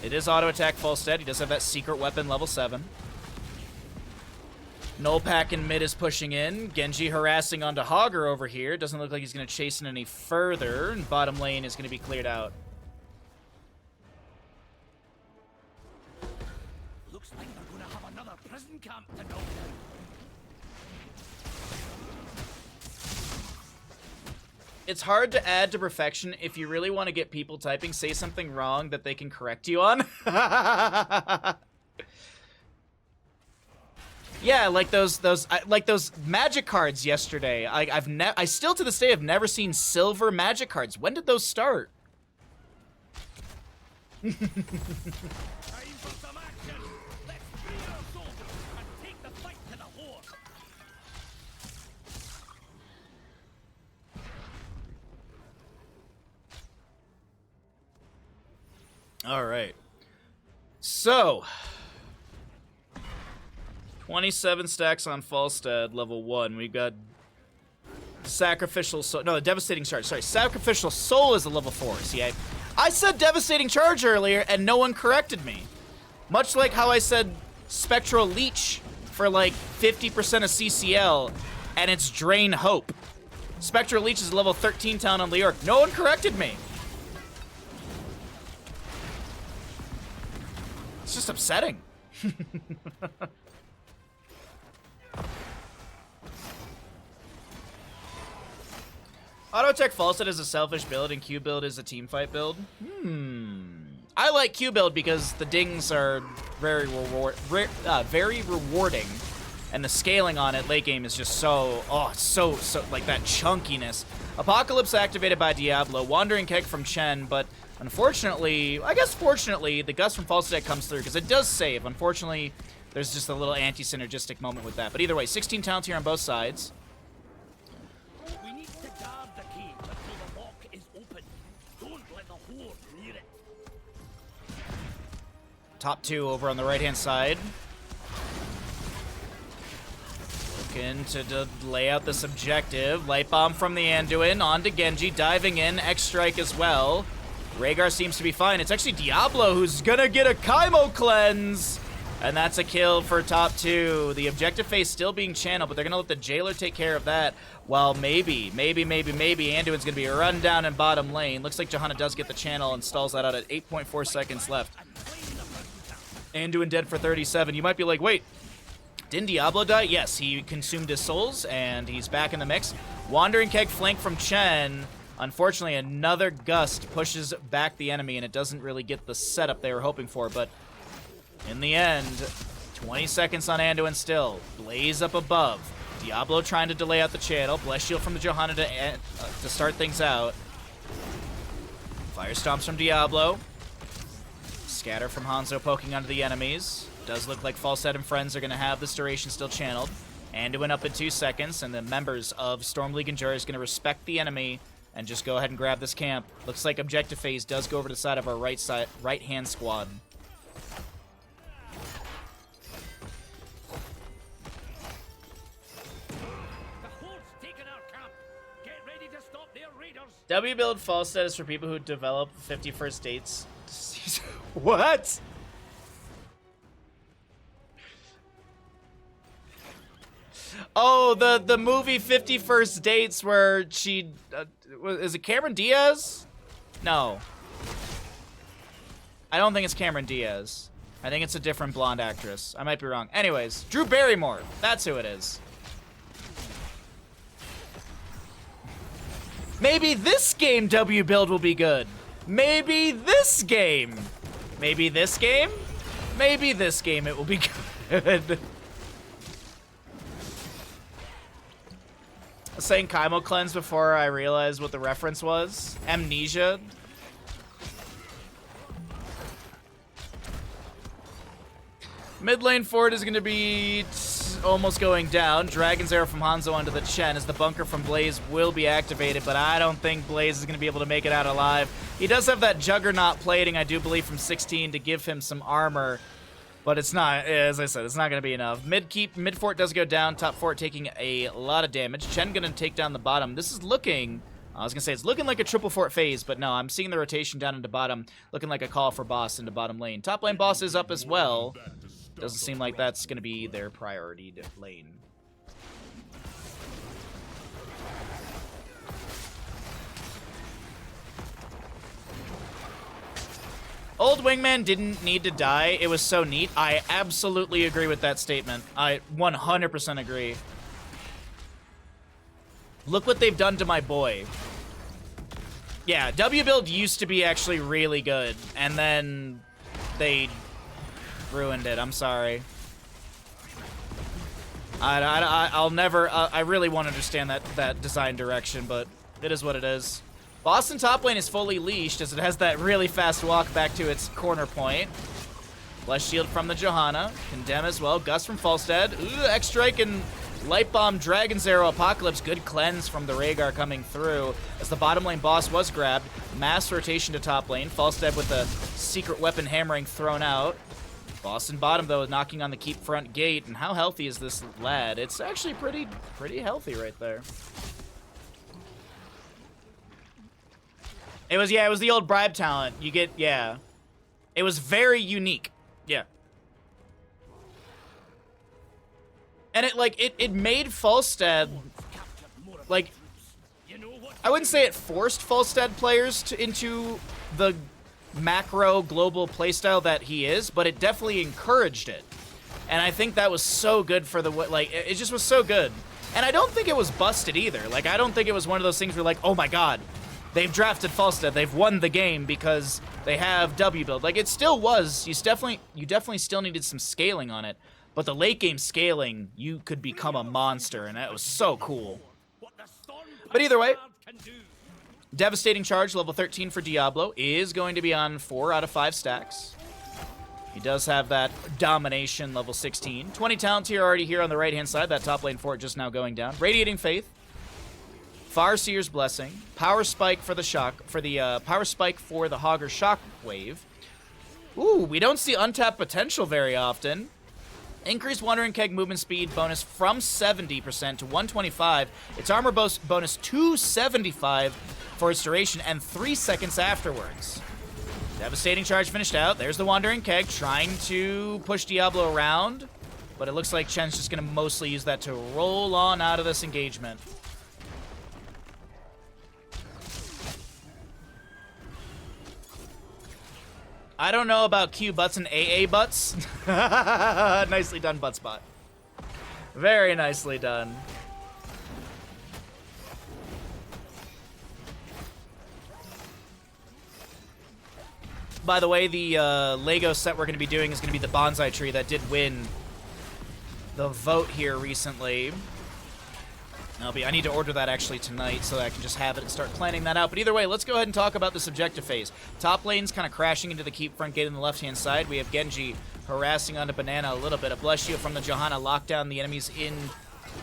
It is auto attack Falstad. He does have that secret weapon, level 7. Nullpack in mid is pushing in. Genji harassing onto Hogger over here. Doesn't look like he's going to chase in any further. And bottom lane is going to be cleared out. Looks like they're going to have another prison camp to knock down. It's hard to add to perfection if you really want to get people typing, say something wrong that they can correct you on. Yeah, like those magic cards yesterday. I still to this day have never seen silver magic cards. When did those start? Time for some action. Let's free our soldiers and take the fight to the horde. All right. So, 27 stacks on Falstad, level 1. We've got Sacrificial Soul. No, Devastating Charge. Sorry, Sacrificial Soul is a level 4. See, I said Devastating Charge earlier, and no one corrected me. Much like how I said Spectral Leech for like 50% of CCL, and it's Drain Hope. Spectral Leech is a level 13 talent on Leoric. No one corrected me. It's just upsetting. Auto attack Falstad is a selfish build and Q build is a team fight build. I like Q build because the dings are very rewarding, and the scaling on it late game is just so like that chunkiness. Apocalypse activated by Diablo, Wandering Keg from Chen, but unfortunately, I guess fortunately, the Gust from Falstad comes through because it does save. Unfortunately, there's just a little anti-synergistic moment with that. But either way, 16 talents here on both sides. We need to guard the cage until the lock is open. Don't let the horde near it. Top 2 over on the right-hand side. Looking to lay out this objective. Light Bomb from the Anduin onto Genji, diving in, X-Strike as well. Rhaegar seems to be fine. It's actually Diablo who's gonna get a Kaimo Cleanse! And that's a kill for top 2. The objective phase still being channeled, but they're gonna let the Jailer take care of that. While maybe Anduin's gonna be run down in bottom lane. Looks like Johanna does get the channel and stalls that out at 8.4 seconds left. Anduin dead for 37. You might be like, wait, didn't Diablo die? Yes, he consumed his souls, and he's back in the mix. Wandering Keg flank from Chen. Unfortunately, another Gust pushes back the enemy, and it doesn't really get the setup they were hoping for, but in the end, 20 seconds on Anduin still. Blaze up above. Diablo trying to delay out the channel. Bless Shield from the Johanna to start things out. Fire Stomps from Diablo. Scatter from Hanzo poking onto the enemies. Does look like Falstad and friends are going to have this duration still channeled. Anduin up in 2 seconds, and the members of Storm League and Jury is going to respect the enemy and just go ahead and grab this camp. Looks like objective phase does go over to the side of our right-hand squad. W build Falstad is for people who develop 50 first dates. What? Oh, the movie 50 First Dates where she... is it Cameron Diaz? No. I don't think it's Cameron Diaz. I think it's a different blonde actress. I might be wrong. Anyways, Drew Barrymore. That's who it is. Maybe this game W build will be good. Maybe this game. Maybe this game? Maybe this game it will be good. I was saying Kaimo Cleanse before I realized what the reference was. Amnesia. Mid lane forward is going to be almost going down. Dragon's Arrow from Hanzo onto the Chen as the bunker from Blaze will be activated, but I don't think Blaze is going to be able to make it out alive. He does have that Juggernaut plating, I do believe, from 16 to give him some armor, but it's not, as I said, it's not going to be enough. Mid fort does go down, top fort taking a lot of damage. Chen going to take down the bottom. This is looking... I was going to say, it's looking like a triple fort phase, but no, I'm seeing the rotation down into bottom, looking like a call for boss into bottom lane. Top lane boss is up as well. Doesn't seem like that's going to be their priority lane. Old Wingman didn't need to die. It was so neat. I absolutely agree with that statement. I 100% agree. Look what they've done to my boy. Yeah, W build used to be actually really good, and then they ruined it. I'm sorry. I'll never... I really won't understand that design direction, but it is what it is. Boston top lane is fully leashed as it has that really fast walk back to its corner point. Bless Shield from the Johanna. Condemn as well. Gus from Falstad. Ooh, X-Strike and Light Bomb, Dragon's Arrow, Apocalypse. Good cleanse from the Rhaegar coming through as the bottom lane boss was grabbed. Mass rotation to top lane. Falstad with the secret weapon hammering thrown out. Boston bottom, though, knocking on the keep front gate. And how healthy is this lad? It's actually pretty healthy right there. It was the old bribe talent. You get, yeah. It was very unique. Yeah. And it made Falstad, like, I wouldn't say it forced Falstad players into the macro global playstyle that he is, but it definitely encouraged it. And I think that was so good for the, like, it just was so good. And I don't think it was busted either. Like, I don't think it was one of those things where, like, oh my god, they've drafted Falstad, they've won the game because they have W build. Like, it still was, you definitely still needed some scaling on it. But the late game scaling, you could become a monster, and that was so cool. But either way, Devastating Charge, level 13 for Diablo, is going to be on 4 out of 5 stacks. He does have that Domination, level 16. 20 talent tier already here on the right-hand side, that top lane fort just now going down. Radiating Faith, Farseer's Blessing, Power Spike for the Power Spike for the Hogger Shockwave. Ooh, we don't see untapped potential very often. Increased Wandering Keg movement speed bonus from 70% to 125. Its armor bonus to 75 for its duration and 3 seconds afterwards. Devastating Charge finished out. There's the Wandering Keg trying to push Diablo around, but it looks like Chen's just going to mostly use that to roll on out of this engagement. I don't know about Q butts and AA butts. Nicely done, butt spot. Very nicely done. By the way, the Lego set we're going to be doing is going to be the bonsai tree that did win the vote here recently. I need to order that actually tonight so that I can just have it and start planning that out. But either way, let's go ahead and talk about this objective phase. Top lane's kind of crashing into the keep front gate on the left-hand side. We have Genji harassing onto Banana a little bit. A bless you from the Johanna, lock down the enemies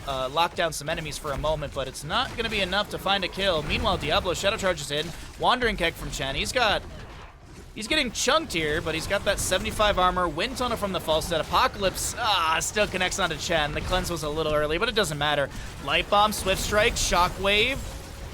lock down some enemies for a moment, but it's not going to be enough to find a kill. Meanwhile, Diablo Shadow Charges in. Wandering Keg from Chen. He's getting chunked here, but he's got that 75 armor. Wind Tunnel from the Falstad. Apocalypse still connects onto Chen. The cleanse was a little early, but it doesn't matter. Light Bomb, Swift Strike, Shockwave.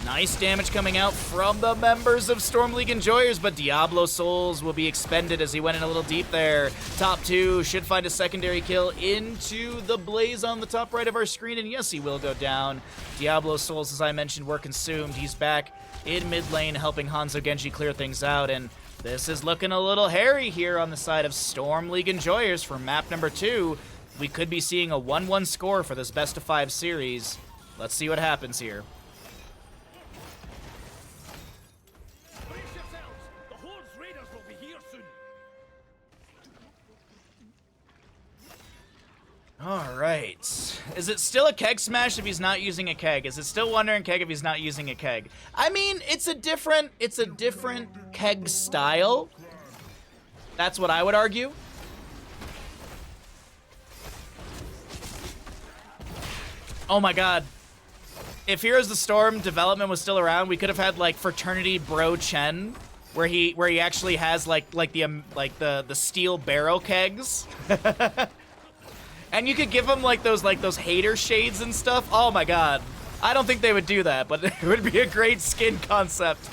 Nice damage coming out from the members of Storm League Enjoyers, but Diablo Souls will be expended as he went in a little deep there. Top 2 should find a secondary kill into the Blaze on the top right of our screen, and yes, he will go down. Diablo Souls, as I mentioned, were consumed. He's back in mid lane helping Hanzo Genji clear things out, and this is looking a little hairy here on the side of Storm League Enjoyers for map number 2. We could be seeing a 1-1 score for this best of 5 series. Let's see what happens here. Brace yourselves. The Horde's raiders will be here soon. All right. Is it still a keg smash if he's not using a keg? Is it still Wandering Keg if he's not using a keg? I mean, it's a different keg style. That's what I would argue. Oh my god. If Heroes of the Storm development was still around, we could have had like Fraternity Bro Chen, where he actually has like the steel barrel kegs. And you could give him like those hater shades and stuff. Oh my god. I don't think they would do that, but it would be a great skin concept.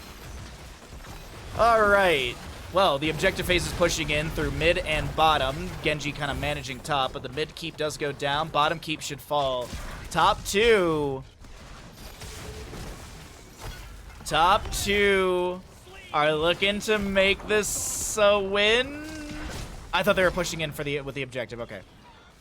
All right. Well, the objective phase is pushing in through mid and bottom. Genji kind of managing top, but the mid keep does go down. Bottom keep should fall. Top 2 are looking to make this a win. I thought they were pushing in with the objective. Okay.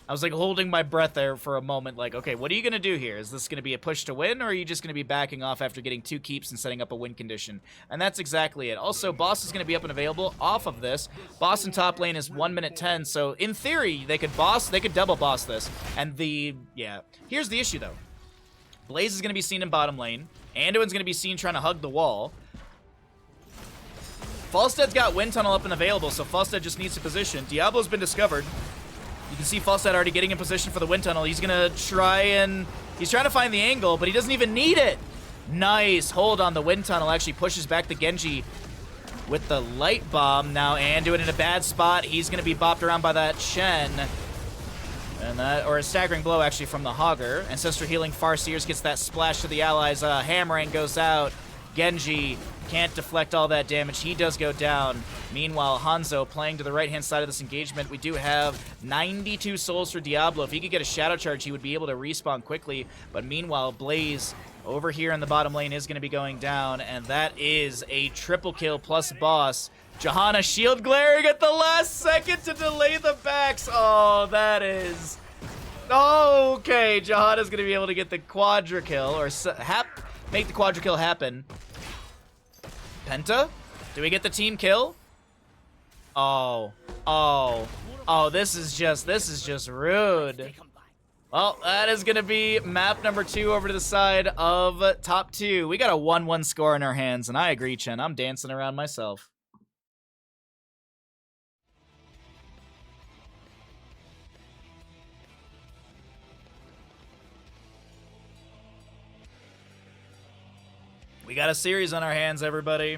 I was like holding my breath there for a moment, like, okay, what are you going to do here? Is this going to be a push to win, or are you just going to be backing off after getting 2 keeps and setting up a win condition? And that's exactly it. Also, boss is going to be up and available off of this. Boss in top lane is 1 minute 10, so in theory, they could double boss this. And here's the issue, though. Blaze is going to be seen in bottom lane. Anduin's going to be seen trying to hug the wall. Falstead's got Wind Tunnel up and available, so Falstead just needs to position. Diablo's been discovered. You can see Falstead already getting in position for the Wind Tunnel. He's gonna he's trying to find the angle, but he doesn't even need it. Nice hold on the Wind Tunnel. Actually pushes back the Genji with the Light Bomb. Now Anduin in a bad spot. He's gonna be bopped around by that Shen. Or a staggering blow actually from the Hogger. Ancestral Healing Farseers gets that splash to the allies. Hammering goes out. Genji can't deflect all that damage. He does go down. Meanwhile, Hanzo playing to the right-hand side of this engagement. We do have 92 souls for Diablo. If he could get a Shadow Charge, he would be able to respawn quickly. But meanwhile, Blaze over here in the bottom lane is going to be going down, and that is a triple kill plus boss. Johanna shield glaring at the last second to delay the backs. Oh, that is... Okay, Johanna's going to be able to get the quadra kill, or make the quadra kill happen. Penta? Do we get the team kill? Oh, this is just rude. Well, that is gonna be map number 2 over to the side of top 2. We got a 1-1 score in our hands, and I agree, Chen. I'm dancing around myself. We got a series on our hands, everybody.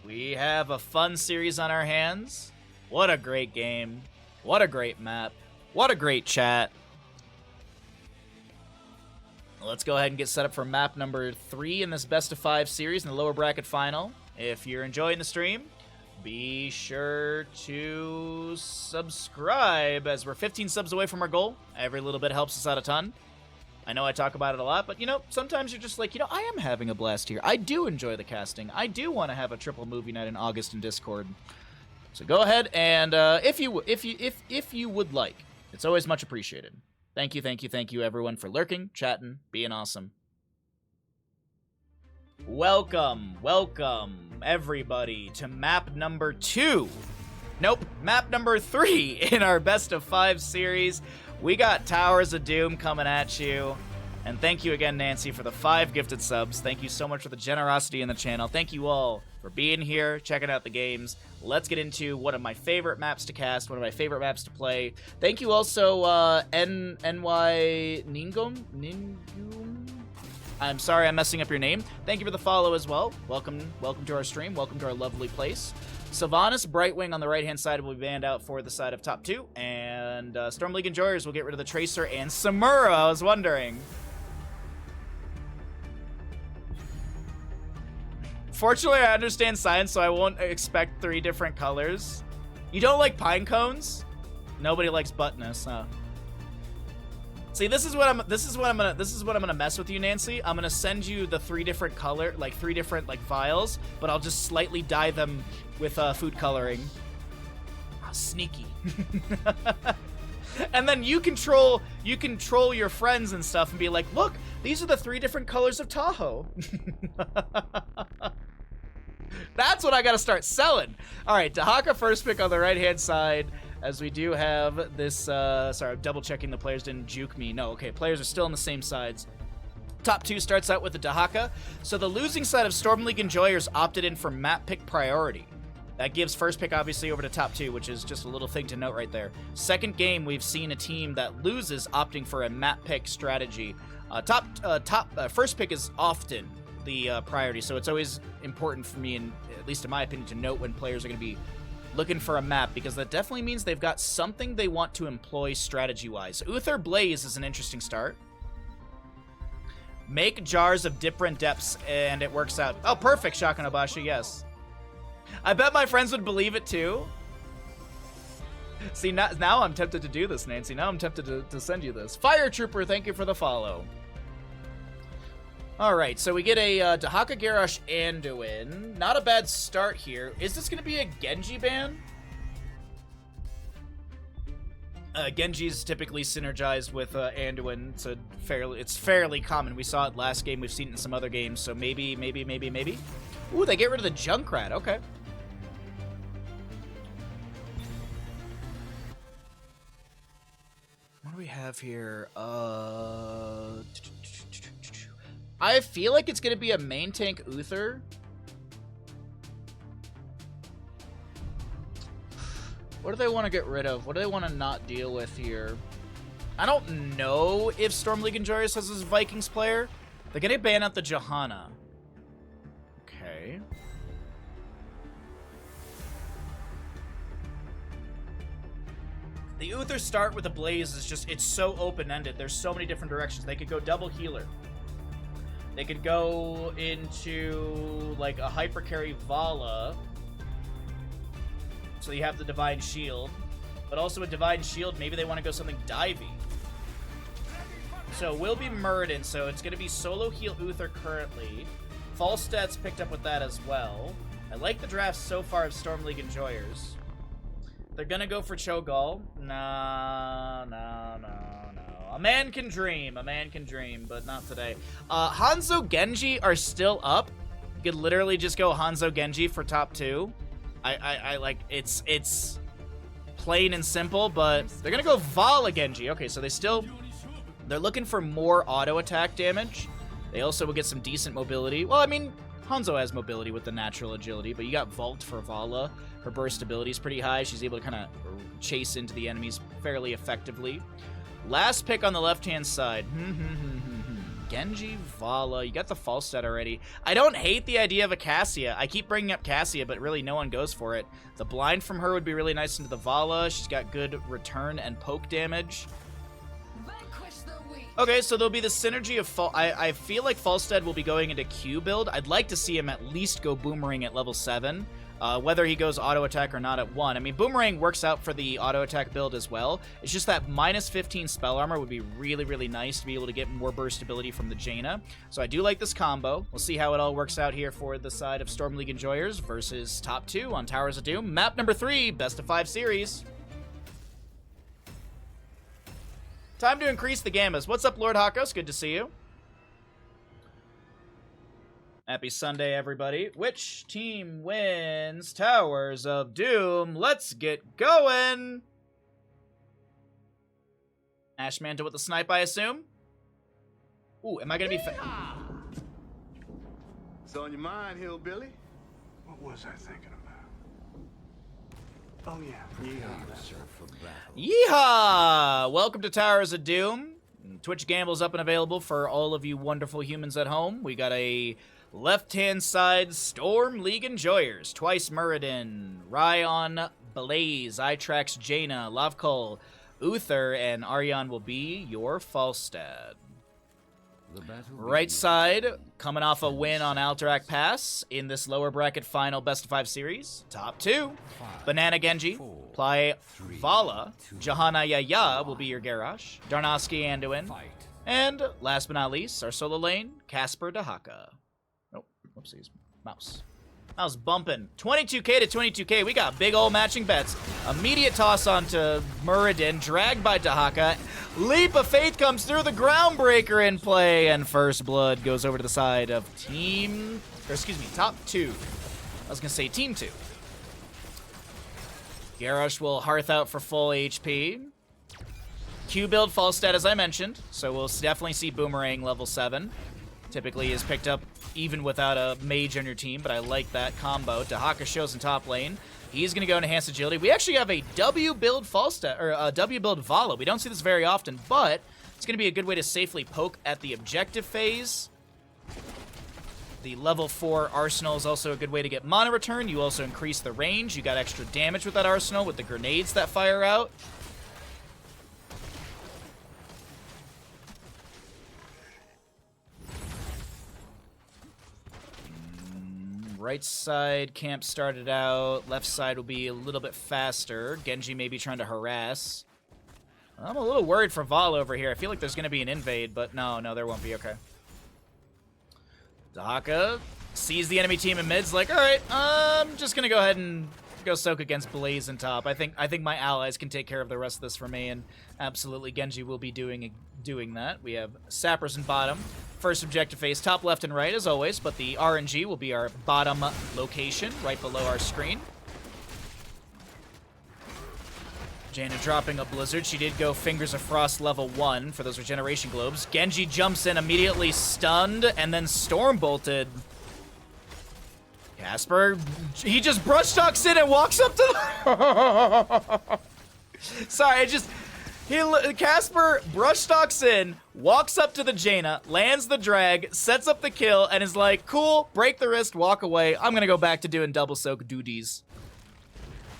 We have a fun series on our hands. What a great game. What a great map. What a great chat. Let's go ahead and get set up for map number 3 in this best of 5 series in the lower bracket final. If you're enjoying the stream, be sure to subscribe, as we're 15 subs away from our goal. Every little bit helps us out a ton. I know I talk about it a lot, but, sometimes you're just like, I am having a blast here. I do enjoy the casting. I do want to have a triple movie night in August in Discord. So go ahead and, if you would like, it's always much appreciated. Thank you, everyone, for lurking, chatting, being awesome. Welcome, everybody, to map number 2. Nope, map number 3 in our best of 5 series. We got Towers of Doom coming at you. And thank you again, Nancy, for the 5 gifted subs. Thank you so much for the generosity in the channel. Thank you all for being here, checking out the games. Let's get into one of my favorite maps to cast, one of my favorite maps to play. Thank you also, NY Ningum? I'm sorry I'm messing up your name. Thank you for the follow as well. Welcome to our stream. Welcome to our lovely place. Sylvanas Brightwing on the right-hand side will be banned out for the side of top 2. And Storm League Enjoyers will get rid of the Tracer and Samura. I was wondering. Fortunately, I understand science, so I won't expect 3 different colors. You don't like pine cones? Nobody likes buttness, huh? See, this is what I'm gonna mess with you, Nancy. I'm gonna send you the 3 different color, like 3 different like vials, but I'll just slightly dye them with food coloring. Oh, sneaky. And then you control your friends and stuff and be like, look, these are the 3 different colors of Tahoe. That's what I gotta start selling. All right, Dahaka first pick on the right-hand side, as we do have this, sorry, I'm double-checking the players didn't juke me. No, okay, players are still on the same sides. Top 2 starts out with the Dahaka. So the losing side of Storm League Enjoyers opted in for map pick priority. That gives first pick, obviously, over to top 2, which is just a little thing to note right there. Second game, we've seen a team that loses opting for a map pick strategy. First pick is often the priority, so it's always important for me, and at least in my opinion, to note when players are going to be looking for a map, because that definitely means they've got something they want to employ strategy-wise. Uther Blaze is an interesting start. Make jars of different depths, and it works out. Oh, perfect, Shakanobashi, yes. I bet my friends would believe it too. See, now I'm tempted to do this, Nancy. Now I'm tempted to send you this. Fire Trooper, thank you for the follow. Alright, so we get a Dahaka Garrosh Anduin. Not a bad start here. Is this going to be a Genji ban? Genji's typically synergized with Anduin. It's fairly common. We saw it last game. We've seen it in some other games. So maybe. Ooh, they get rid of the Junkrat. Okay. What do we have here? I feel like it's going to be a main tank Uther. What do they want to get rid of? What do they want to not deal with here? I don't know if Storm League Enjoyers has this Vikings player. They're going to ban out the Johanna. Okay. The Uther start with the Blaze is just, it's so open-ended. There's so many different directions. They could go double healer. They could go into, like, a hyper carry Vala. So you have the Divine Shield. But also a Divine Shield, maybe they want to go something divey. So will be Muradin, so it's going to be solo heal Uther currently. Falstead's picked up with that as well. I like the draft so far of Storm League Enjoyers. They're going to go for Cho'Gall. No. A man can dream, but not today. Hanzo Genji are still up. You could literally just go Hanzo Genji for top 2. I like, it's plain and simple, but they're gonna go Vala Genji. Okay, so they're looking for more auto attack damage. They also will get some decent mobility. Well, I mean, Hanzo has mobility with the natural agility, but you got Vault for Vala. Her burst ability is pretty high. She's able to kind of chase into the enemies fairly effectively. Last pick on the left-hand side. Genji, Vala. You got the Falstad already. I don't hate the idea of a Cassia. I keep bringing up Cassia, but really no one goes for it. The blind from her would be really nice into the Vala. She's got good return and poke damage. Okay, so there'll be the synergy of I feel like Falstad will be going into Q build. I'd like to see him at least go Boomerang at level 7. Whether he goes auto attack or not at 1. I mean, Boomerang works out for the auto attack build as well. It's just that minus 15 spell armor would be really, really nice to be able to get more burst ability from the Jaina. So I do like this combo. We'll see how it all works out here for the side of Storm League Enjoyers versus top 2 on Towers of Doom. Map number 3, best of 5 series. Time to increase the gammas. What's up, Lord Hakos? Good to see you. Happy Sunday, everybody. Which team wins Towers of Doom? Let's get going. Ash Manta with the snipe, I assume. Ooh, am I going to be... It's on your mind, hillbilly. What was I thinking about? Oh, yeah. Yeehaw! Welcome to Towers of Doom. Twitch Gamble's up and available for all of you wonderful humans at home. We got a... left-hand side, Storm League Enjoyers. Twice Muradin, Ryan, Blaze, Itrax, Jaina, Lavkol, Uther, and Aryan will be your Falstad. Right side, coming off a win on Alterac Pass in this lower bracket final best of 5 series. Top 2, Banana Genji, play Vala, Johanna Yaya will be your Garrosh, Darnowski Anduin, and last but not least, our solo lane, Casper Dahaka. Oh, whoopsies, mouse. I was bumping. 22k to 22k. We got big old matching bets. Immediate toss onto Muradin, dragged by Dahaka. Leap of Faith comes through, the Groundbreaker in play, and First Blood goes over to the side of top 2. I was gonna say team 2. Garrosh will Hearth out for full HP. Q build false stat as I mentioned, so we'll definitely see Boomerang level 7. Typically is picked up even without a mage on your team, but I like that combo. Dahaka shows in top lane. He's going to go Enhanced Agility. We actually have a W build Falstad, or a W build Vala. We don't see this very often, but it's going to be a good way to safely poke at the objective phase. The level 4 Arsenal is also a good way to get mana return. You also increase the range. You got extra damage with that Arsenal with the grenades that fire out. Right side camp started out. Left side will be a little bit faster. Genji may be trying to harass. I'm a little worried for Vala over here. I feel like there's going to be an invade, but no, there won't be. Okay. Dahaka sees the enemy team in mid's like, all right, I'm just going to go ahead and go soak against Blaze in top. I think my allies can take care of the rest of this for me, and absolutely Genji will be doing that. We have Sappers in bottom. First objective phase, top left and right as always, but the RNG will be our bottom location, right below our screen. Jaina dropping a Blizzard. She did go Fingers of Frost level 1 for those regeneration globes. Genji jumps in, immediately stunned, and then Storm bolted. Casper, he just brush talks in and walks up to the... Sorry, Casper brush talks in, walks up to the Jaina, lands the drag, sets up the kill, and is like, cool, break the wrist, walk away. I'm gonna go back to doing double soak duties.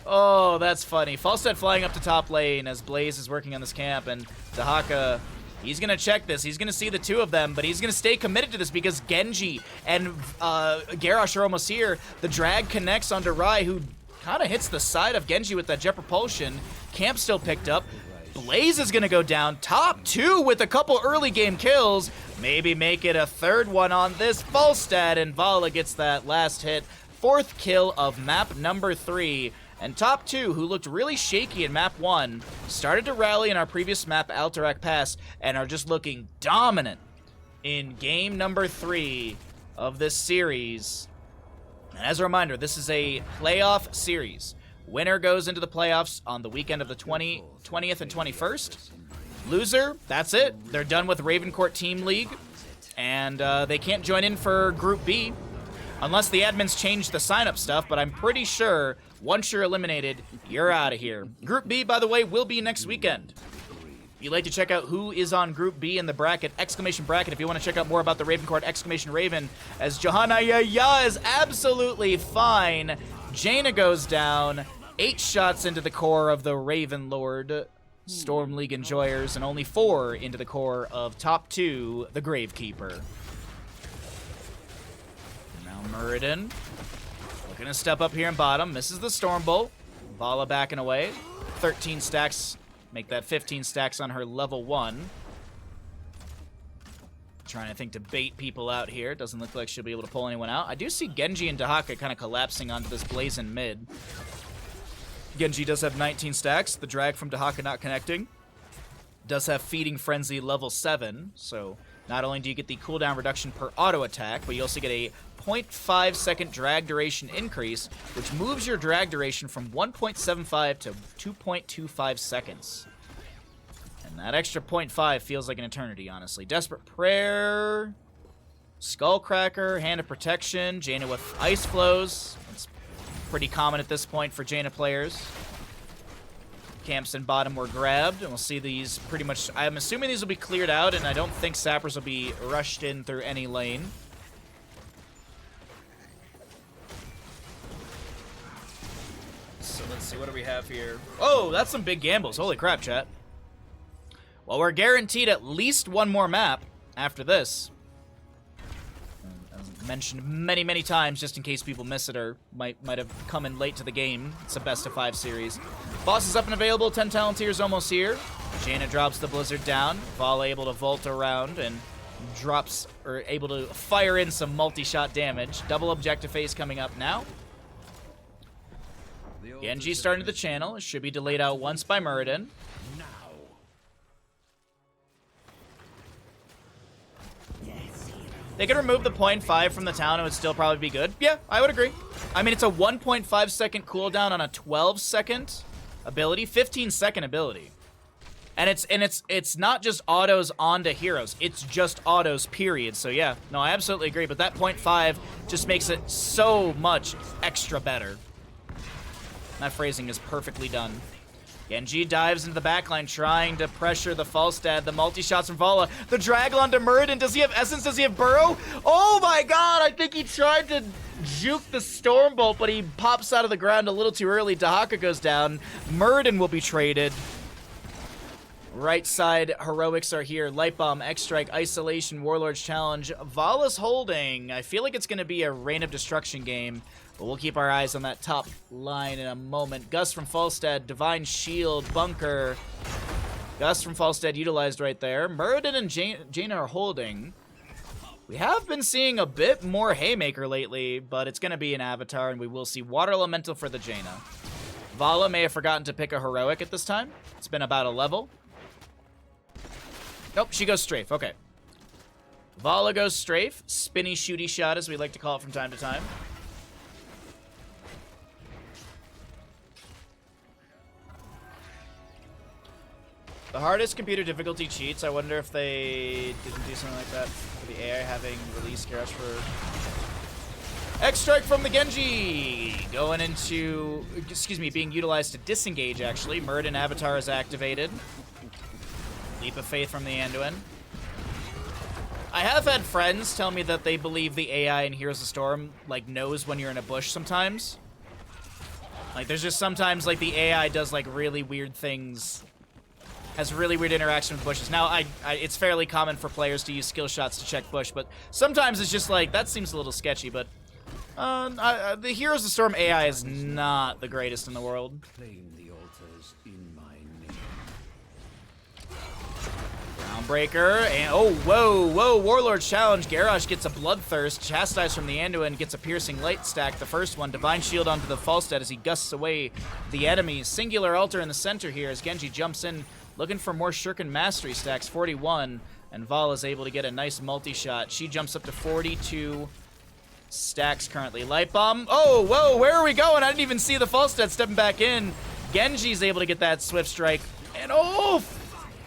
Oh, that's funny. Falstad flying up to top lane as Blaze is working on this camp, and Dahaka, he's gonna check this. He's gonna see the two of them, but he's gonna stay committed to this because Genji and Garrosh are almost here. The drag connects onto Rai, who kind of hits the side of Genji with that Jet Propulsion. Camp still picked up. Blaze is gonna go down. Top 2 with a couple early game kills. Maybe make it a third one on this Falstad, and Vala gets that last hit. 4th kill of map number 3. And top 2, who looked really shaky in map 1, started to rally in our previous map, Alterac Pass, and are just looking dominant in game number 3 of this series. And as a reminder, this is a playoff series. Winner goes into the playoffs on the weekend of the 20th and 21st. Loser, that's it. They're done with Ravencourt Team League, and they can't join in for Group B unless the admins change the sign-up stuff, but I'm pretty sure once you're eliminated, you're out of here. Group B, by the way, will be next weekend. If you'd like to check out who is on Group B in the bracket, exclamation bracket, if you want to check out more about the Ravencourt, exclamation Raven, as Johanna Yaya is absolutely fine. Jaina goes down, 8 shots into the core of the Raven Lord Storm League enjoyers, and only 4 into the core of top 2, the Gravekeeper. Now Muradin looking to step up here in bottom, misses the Stormbolt. Vala backing away. 13 stacks, make that 15 stacks on her level 1. Trying to think to bait people out here. Doesn't look like she'll be able to pull anyone out. I do see Genji and Dahaka kind of collapsing onto this Blazin mid. Genji does have 19 stacks. The drag from Dahaka not connecting. Does have Feeding Frenzy level 7. So not only do you get the cooldown reduction per auto attack, but you also get a 0.5 second drag duration increase, which moves your drag duration from 1.75 to 2.25 seconds. And that extra 0.5 feels like an eternity, honestly. Desperate Prayer, Skullcracker, Hand of Protection, Jaina with Ice Flows. It's pretty common at this point for Jaina players. Camps in bottom were grabbed, and we'll see these pretty much... I'm assuming these will be cleared out, and I don't think Sappers will be rushed in through any lane. So let's see, what do we have here? Oh, that's some big gambles. Holy crap, chat. Well, we're guaranteed at least one more map after this, as mentioned many, many times, just in case people miss it or might have come in late to the game. It's a best of 5 series. Boss is up and available. 10 talent tiers almost here. Jaina drops the Blizzard down. Vala able to vault around and drops, or able to fire in some multi-shot damage. Double objective phase coming up now. Genji starting the channel. It should be delayed out once by Muradin. They could remove the 0.5 from the town and it would still probably be good. Yeah, I would agree. I mean, it's a 1.5 second cooldown on a 12 second ability, 15 second ability. And it's not just autos onto heroes. It's just autos, period. So yeah, no, I absolutely agree. But that 0.5 just makes it so much extra better. That phrasing is perfectly done. Genji dives into the backline, trying to pressure the Falstad. The multi-shots from Vala. The drag onto Muradin. Does he have Essence? Does he have Burrow? Oh my god, I think he tried to juke the Stormbolt, but he pops out of the ground a little too early. Dahaka goes down. Muradin will be traded. Right side heroics are here. Light Bomb, X-Strike, Isolation, Warlord's Challenge. Vala's holding. I feel like it's going to be a Reign of Destruction game. But we'll keep our eyes on that top line in a moment. Gust from Falstad, Divine Shield, Bunker. Gust from Falstad utilized right there. Muradin and Jaina are holding. We have been seeing a bit more Haymaker lately, but it's going to be an Avatar, and we will see Water Elemental for the Jaina. Vala may have forgotten to pick a heroic at this time. It's been about a level. Nope, she goes strafe. Okay. Vala goes strafe. Spinny shooty shot, as we like to call it from time to time. The hardest computer difficulty cheats. I wonder if they didn't do something like that for the AI having release Garage for X-Strike from the Genji. Going into, excuse me, being utilized to disengage, actually. Muradin Avatar is activated. Leap of Faith from the Anduin. I have had friends tell me that they believe the AI in Heroes of Storm, like, knows when you're in a bush sometimes. Like, there's just sometimes, like, the AI does, like, really weird things. Has really weird interaction with bushes. Now, it's fairly common for players to use skill shots to check bush, but sometimes it's just like, that seems a little sketchy, but the Heroes of Storm AI is not the greatest in the world. Claim the altars in my name. Groundbreaker, and oh, whoa, Warlord's Challenge. Garrosh gets a Bloodthirst. Chastise from the Anduin gets a Piercing Light stack, the first one. Divine Shield onto the Falstad as he gusts away the enemies. Singular Altar in the center here as Genji jumps in, looking for more Shuriken Mastery stacks, 41, and Vala is able to get a nice multi-shot. She jumps up to 42 stacks currently. Light Bomb. Oh, whoa, where are we going? I didn't even see the Falstad stepping back in. Genji's able to get that Swift Strike, and oh,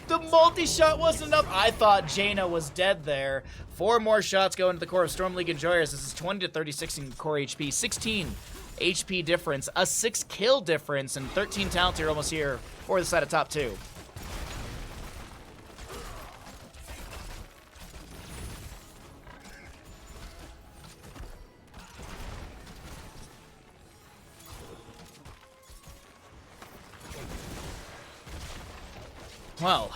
the multi-shot wasn't enough. I thought Jaina was dead there. 4 more shots go into the core of Storm League Enjoyers. This is 20 to 36 in core HP, 16 HP difference, a 6 kill difference, and 13 talent tier almost here for the side of top 2. Well,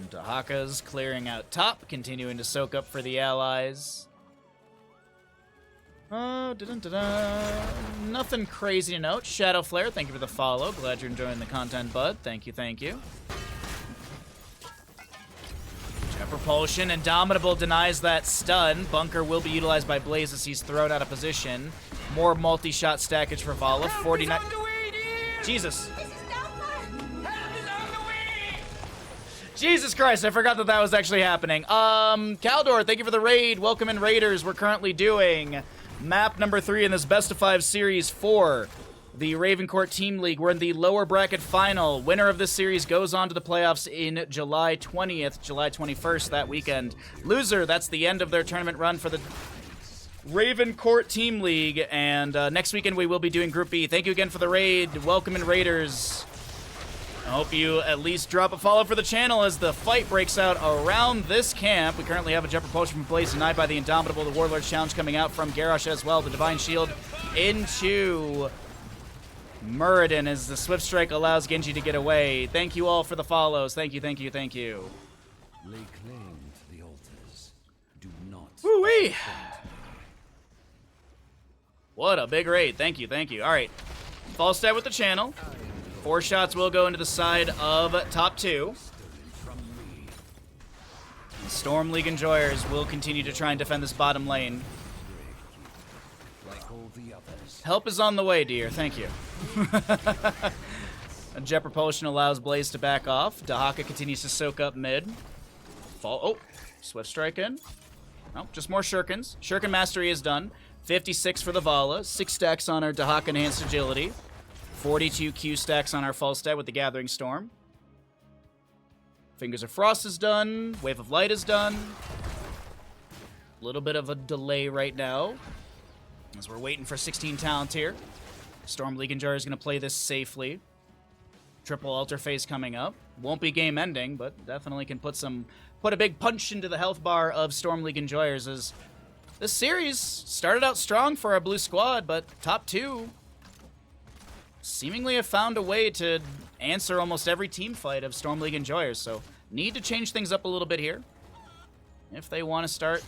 Dahaka's clearing out top, continuing to soak up for the allies. Nothing crazy to note. Shadow Flare, thank you for the follow. Glad you're enjoying the content, bud. Thank you, thank you. Jet Propulsion, Indomitable denies that stun. Bunker will be utilized by Blaze as he's thrown out of position. More multi-shot stackage for Vala. 49. Jesus. Jesus Christ, I forgot that that was actually happening. Caldor, thank you for the raid. Welcome in, Raiders. We're currently doing map number 3 in this best of 5 series for the Ravencourt Team League. We're in the lower bracket final. Winner of this series goes on to the playoffs in July 20th, July 21st, that weekend. Loser, that's the end of their tournament run for the Ravencourt Team League. And next weekend we will be doing Group B. Thank you again for the raid. Welcome in, Raiders. I hope you at least drop a follow for the channel as the fight breaks out around this camp. We currently have a Jet Propulsion from Blaze denied by the Indomitable. The Warlord's Challenge coming out from Garrosh as well. The Divine Shield into Muradin as the Swift Strike allows Genji to get away. Thank you all for the follows. Thank you, thank you, thank you. Lay claim to the altars. Do not. Woo-wee! What a big raid. Thank you, thank you. All right. Falstad with the channel. 4 shots will go into the side of top 2. And Storm League Enjoyers will continue to try and defend this bottom lane. Like all the others. Help is on the way, dear. Thank you. A jet propulsion allows Blaze to back off. Dahaka continues to soak up mid. Oh, Swift Strike in. No, just more Shurikens. Shuriken Mastery is done. 56 for the Vala. 6 stacks on our Dahaka Enhanced Agility. 42 Q stacks on our Falstad with the Gathering Storm. Fingers of Frost is done. Wave of Light is done. A little bit of a delay right now, as we're waiting for 16 talent here. Storm League Enjoyer is going to play this safely. Triple altar phase coming up. Won't be game ending, but definitely can put a big punch into the health bar of Storm League Enjoyers, as this series started out strong for our blue squad, but top 2 seemingly have found a way to answer almost every team fight of Storm League Enjoyers, so need to change things up a little bit here if they want to start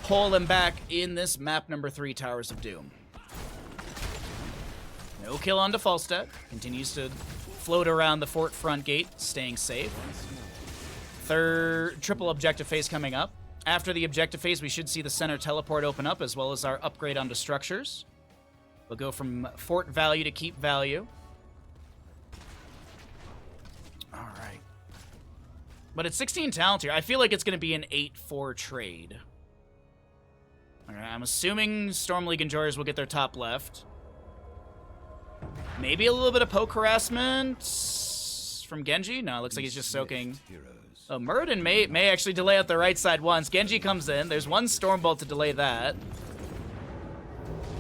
pulling back in this map number 3, Towers of Doom. No kill onto Falstad. Continues to float around the fort front gate, staying safe. Third triple objective phase coming up. After the objective phase, we should see the center teleport open up, as well as our upgrade onto structures. We'll go from fort value to keep value. All right. But it's 16 talent here. I feel like it's going to be an 8-4 trade. All right, I'm assuming Storm League Enjoyers will get their top left. Maybe a little bit of poke harassment from Genji. No, it looks like he's just soaking. Oh, Muradin may actually delay out the right side once. Genji comes in. There's one Stormbolt to delay that.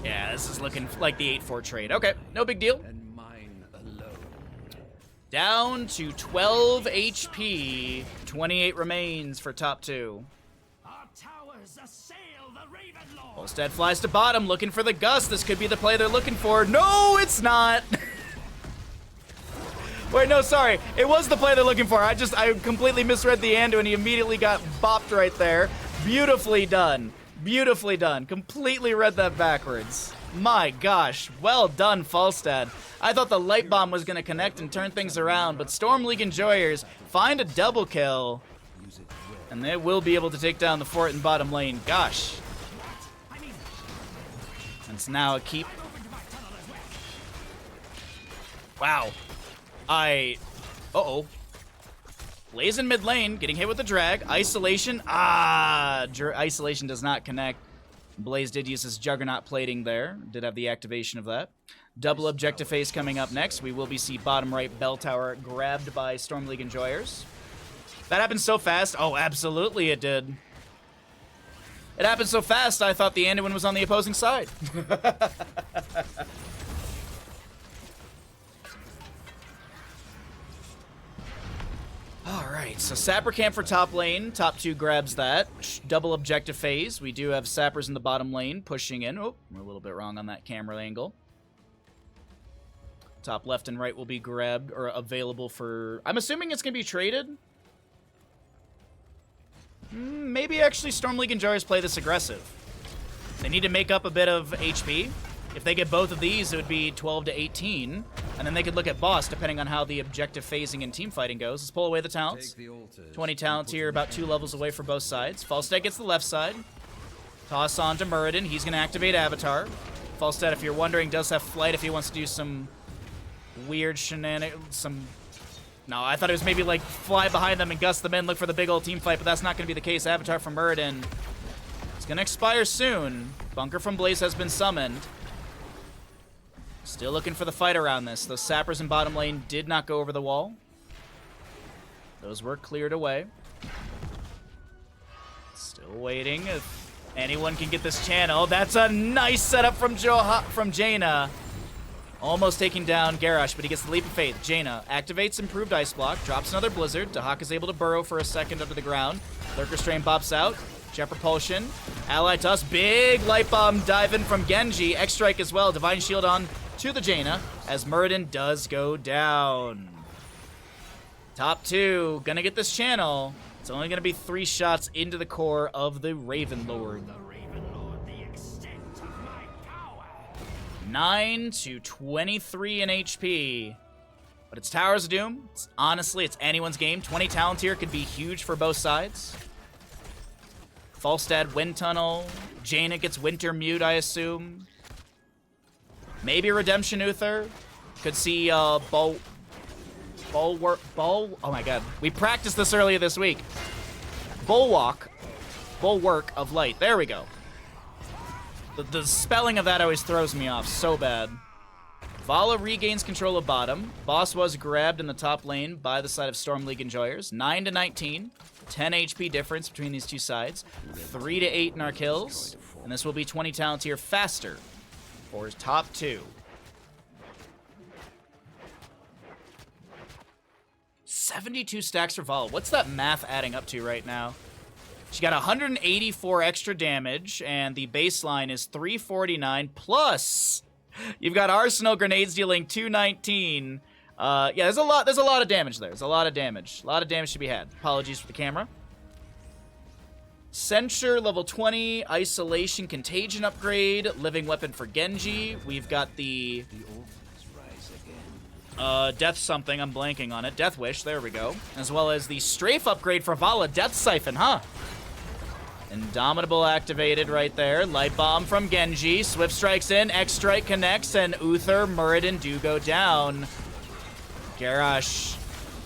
Yeah, this is looking like the 8-4 trade. Okay, no big deal. And mine alone. Down to 12 HP. 28 remains for top 2. Our towers assail the Ravenlord. Volstead flies to bottom, looking for the gust. This could be the play they're looking for. No, it's not. Wait, no, sorry. It was the play they're looking for. I completely misread the Andu, and he immediately got bopped right there. Beautifully done. Beautifully done. Completely read that backwards. My gosh. Well done, Falstad. I thought the light bomb was going to connect and turn things around, but Storm League Enjoyers find a double kill, and they will be able to take down the fort in bottom lane. Gosh. It's now a keep. Wow. Uh-oh. Blaze in mid lane, getting hit with the drag. Isolation. Isolation does not connect. Blaze did use his Juggernaut plating there. Did have the activation of that. Double objective phase coming up next. We will be see bottom right bell tower grabbed by Storm League Enjoyers. That happened so fast. Oh, absolutely it did. It happened so fast, I thought the Anduin was on the opposing side. Alright, so Sapper camp for top lane. Top 2 grabs that. Double objective phase. We do have Sappers in the bottom lane pushing in. Oh, we're a little bit wrong on that camera angle. Top left and right will be grabbed or available for... I'm assuming it's going to be traded. Maybe actually Storm League Enjoyers play this aggressive. They need to make up a bit of HP. If they get both of these, it would be 12 to 18. And then they could look at boss, depending on how the objective phasing and team fighting goes. Let's pull away the talents. 20 talents here, about 2 levels away for both sides. Falstad gets the left side. Toss on to Muradin. He's going to activate Avatar. Falstad, if you're wondering, does have flight if he wants to do some weird shenanigans. No, I thought it was maybe like fly behind them and gust them in, look for the big old team fight, but that's not going to be the case. Avatar from Muradin. It's going to expire soon. Bunker from Blaze has been summoned. Still looking for the fight around this. Those Sappers in bottom lane did not go over the wall. Those were cleared away. Still waiting if anyone can get this channel. That's a nice setup from Jaina. Almost taking down Garrosh, but he gets the Leap of Faith. Jaina activates improved Ice Block, drops another Blizzard. Dahak is able to burrow for a second under the ground. Lurker Strain bops out. Jet Propulsion. Ally Toss. Big Light Bomb diving from Genji. X-Strike as well. Divine Shield on to the Jaina as Muradin does go down. Top 2 gonna get this channel. It's only going to be 3 shots into the core of the Raven Lord. 9 to 23 in HP. But it's Towers of Doom. Honestly, it's anyone's game. 20 talent here could be huge for both sides. Falstad Wind Tunnel. Jaina gets Winter Mute, I assume. Maybe Redemption Uther. Could see oh my god. We practiced this earlier this week. Bulwark of Light. There we go. The spelling of that always throws me off so bad. Vala regains control of bottom. Boss was grabbed in the top lane by the side of Storm League Enjoyers. 9 to 19. 10 HP difference between these two sides. 3 to 8 in our kills. And this will be 20 talent here faster for his top 2. 72 stacks for Vala. What's that math adding up to right now? She got 184 extra damage, and the baseline is 349 plus. You've got Arsenal grenades dealing 219. Yeah, there's a lot of damage there. There's a lot of damage. A lot of damage to be had. Apologies for the camera. Censure level 20, isolation contagion upgrade, living weapon for Genji. We've got the death something, I'm blanking on it. Death Wish, there we go. As well as the strafe upgrade for Vala, Death Siphon, huh? Indomitable activated right there. Light Bomb from Genji. Swift strikes in, X Strike connects, and Uther, Muradin do go down. Garrosh,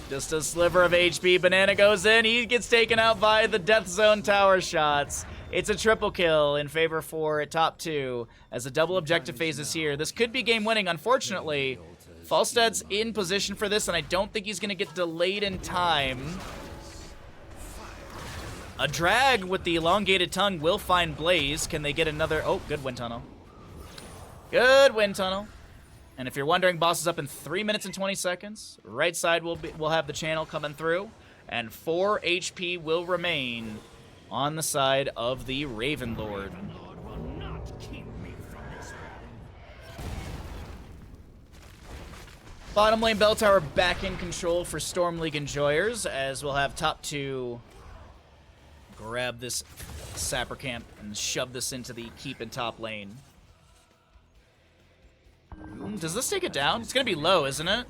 just a sliver of HP. Banana goes in, he gets taken out by the Death Zone tower shots. It's a triple kill in favor for top 2 as the double objective phase is here. This could be game winning, unfortunately. Falstad's in position for this, and I don't think he's going to get delayed in time. A drag with the elongated tongue will find Blaze. Can they get another? Oh, good wind tunnel. Good wind tunnel. And if you're wondering, boss is up in 3 minutes and 20 seconds. Right side will have the channel coming through, and 4 HP will remain on the side of the Raven Lord. Bottom lane bell tower back in control for Storm League Enjoyers, as we'll have top 2 grab this Sapper Camp and shove this into the keep in top lane. Does this take it down? It's going to be low, isn't it?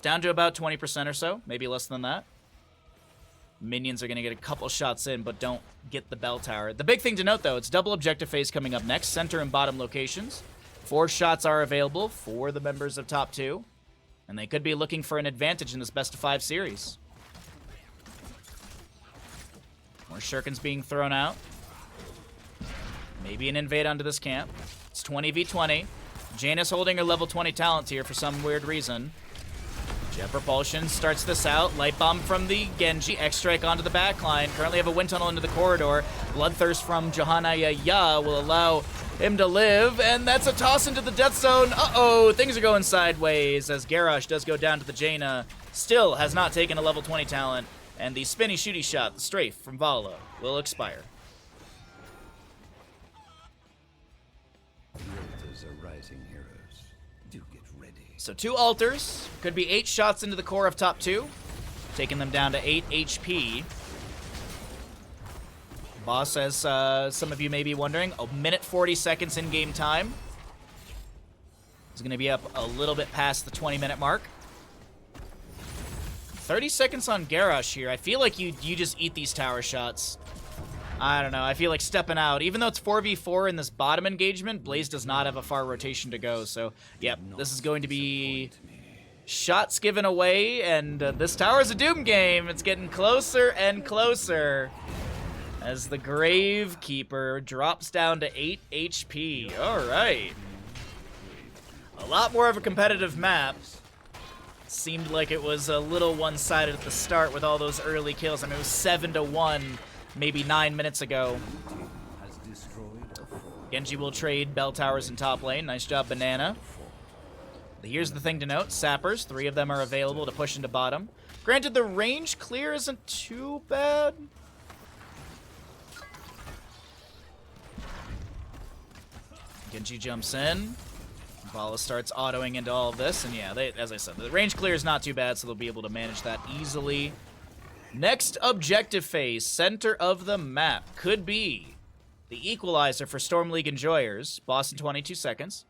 Down to about 20% or so, maybe less than that. Minions are going to get a couple shots in, but don't get the bell tower. The big thing to note, though, it's double objective phase coming up next, center and bottom locations. 4 shots are available for the members of top 2, and they could be looking for an advantage in this best of 5 series. More shurikens being thrown out. Maybe an invade onto this camp. It's 20v20. Jaina's holding her level 20 talent here for some weird reason. Jet Propulsion starts this out. Light Bomb from the Genji. X-Strike onto the backline. Currently have a wind tunnel into the corridor. Bloodthirst from Johanna Ya will allow him to live, and that's a toss into the death zone. Uh-oh, things are going sideways as Garrosh does go down to the Jaina. Still has not taken a level 20 talent, and the spinny shooty shot, the strafe from Vala, will expire. The altars are rising, heroes. Do get ready. So 2 altars. Could be 8 shots into the core of top 2, taking them down to 8 HP. Boss, as some of you may be wondering, 1 minute 40 seconds in game time. He's going to be up a little bit past the 20-minute mark. 30 seconds on Garrosh here. I feel like you just eat these tower shots. I don't know. I feel like stepping out. Even though it's 4v4 in this bottom engagement, Blaze does not have a far rotation to go. So, yep, this is going to be shots given away, and this Towers of Doom game, it's getting closer and closer as the Gravekeeper drops down to 8 HP. All right. A lot more of a competitive map. Seemed like it was a little one-sided at the start with all those early kills. I mean, it was 7-1 maybe 9 minutes ago. Genji will trade bell towers in top lane. Nice job, Banana. Here's the thing to note. Sappers, 3 of them are available to push into bottom. Granted, the range clear isn't too bad. Genji jumps in. Vala starts autoing into all of this, and yeah, as I said, the range clear is not too bad, so they'll be able to manage that easily. Next objective phase, center of the map, could be the equalizer for Storm League enjoyers, boss in 22 seconds.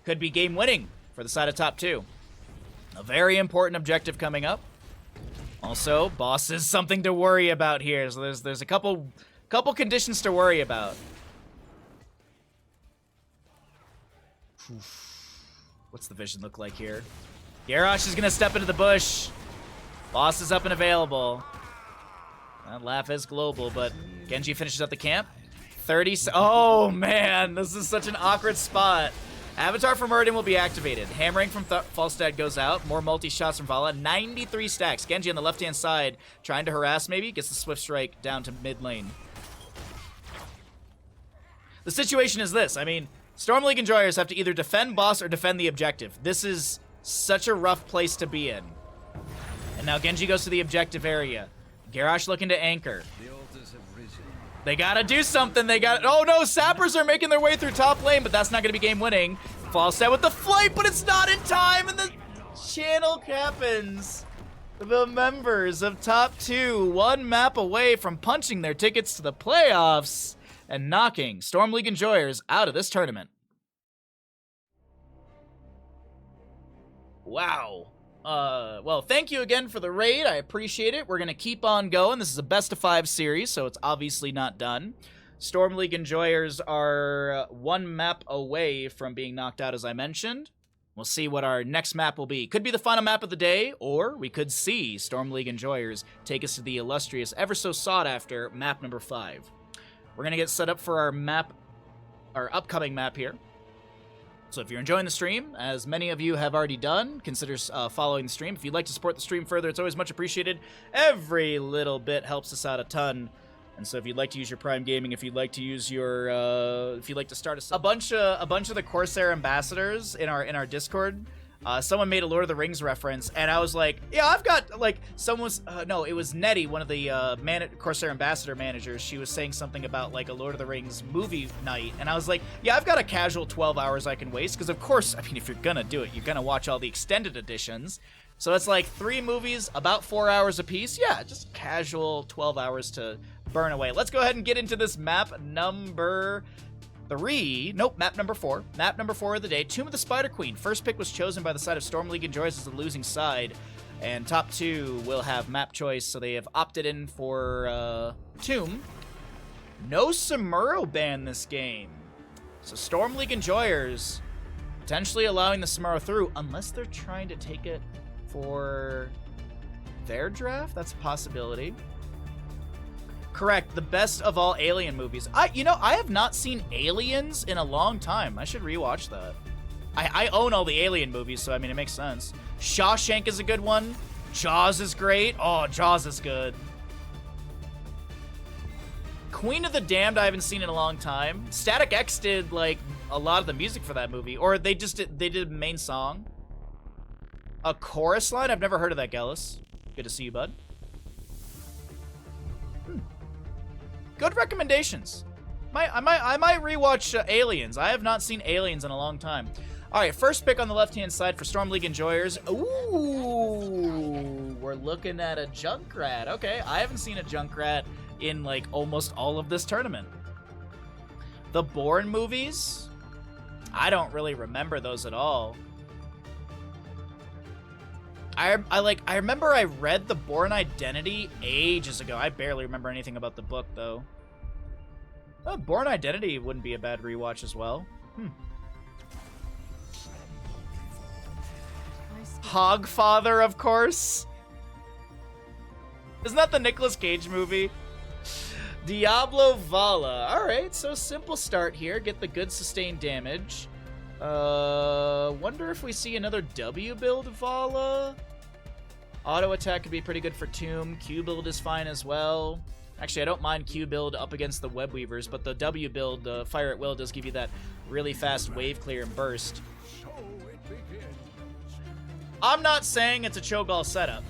Could be game winning for the side of top 2. A very important objective coming up. Also, boss is something to worry about here. So there's a couple conditions to worry about. What's the vision look like here? Garrosh is gonna step into the bush. Boss is up and available. That laugh is global, but Genji finishes up the camp. 30. Oh man, this is such an awkward spot. Avatar from Murden will be activated. Hammering from Falstad goes out. More multi-shots from Vala. 93 stacks. Genji on the left-hand side, trying to harass maybe. Gets the Swift Strike down to mid lane. The situation is this. I mean, Storm League enjoyers have to either defend boss or defend the objective. This is such a rough place to be in. And now Genji goes to the objective area. Garrosh looking to anchor. The altars have risen. They gotta do something. Oh no, Sappers are making their way through top lane, but that's not gonna be game winning. Falstad with the flight, but it's not in time, and the channel happens. The members of top 2, one map away from punching their tickets to the playoffs and knocking Storm League enjoyers out of this tournament. Wow. Well, thank you again for the raid. I appreciate it. We're going to keep on going. This is a best of 5 series, so it's obviously not done. Storm League enjoyers are one map away from being knocked out, as I mentioned. We'll see what our next map will be. Could be the final map of the day, or we could see Storm League enjoyers take us to the illustrious, ever so sought after map number 5. We're going to get set up for our upcoming map here. So if you're enjoying the stream, as many of you have already done, consider following the stream. If you'd like to support the stream further, it's always much appreciated. Every little bit helps us out a ton. And so if you'd like to use your Prime Gaming, if you'd like to use your, if you'd like to start a bunch of the Corsair ambassadors in our Discord, someone made a Lord of the Rings reference, and I was like, yeah, I've got, like, someone's, no, it was Nettie, one of the Corsair ambassador managers. She was saying something about, like, a Lord of the Rings movie night, and I was like, yeah, I've got a casual 12 hours I can waste, because of course, I mean, if you're gonna do it, you're gonna watch all the extended editions. So it's like 3 movies, about 4 hours apiece. Yeah, just casual 12 hours to burn away. Let's go ahead and get into this map number 3. Nope, map number 4. Map number 4 of the day, Tomb of the Spider Queen. First pick was chosen by the side of Storm League enjoys as the losing side, and top 2 will have map choice, so they have opted in for Tomb. No Samuro ban this game, so Storm League enjoyers potentially allowing the Samuro through, unless they're trying to take it for their draft. That's a possibility. Correct, the best of all Alien movies. I have not seen Aliens in a long time. I should rewatch that. I own all the Alien movies, so I mean, it makes sense. Shawshank is a good one. Jaws is great. Oh, Jaws is good. Queen of the Damned I haven't seen in a long time. Static X did, like, a lot of the music for that movie. Or they did a main song. A chorus line? I've never heard of that, Gallus. Good to see you, bud. Good recommendations. I might rewatch Aliens. I have not seen Aliens in a long time. All right, first pick on the left-hand side for Storm League enjoyers. Ooh, we're looking at a Junkrat. Okay, I haven't seen a Junkrat in, like, almost all of this tournament. The Bourne movies? I don't really remember those at all. I remember I read The Bourne Identity ages ago. I barely remember anything about the book, though. Oh, Bourne Identity wouldn't be a bad rewatch as well. Hogfather, of course. Isn't that the Nicolas Cage movie? Diablo Vala. Alright, so simple start here. Get the good sustained damage. Wonder if we see another W build Vala. Auto attack could be pretty good for Tomb. Q build is fine as well. Actually, I don't mind Q build up against the Web Weavers, but the W build, the Fire at Will, does give you that really fast wave clear and burst. I'm not saying it's a Cho'Gall setup,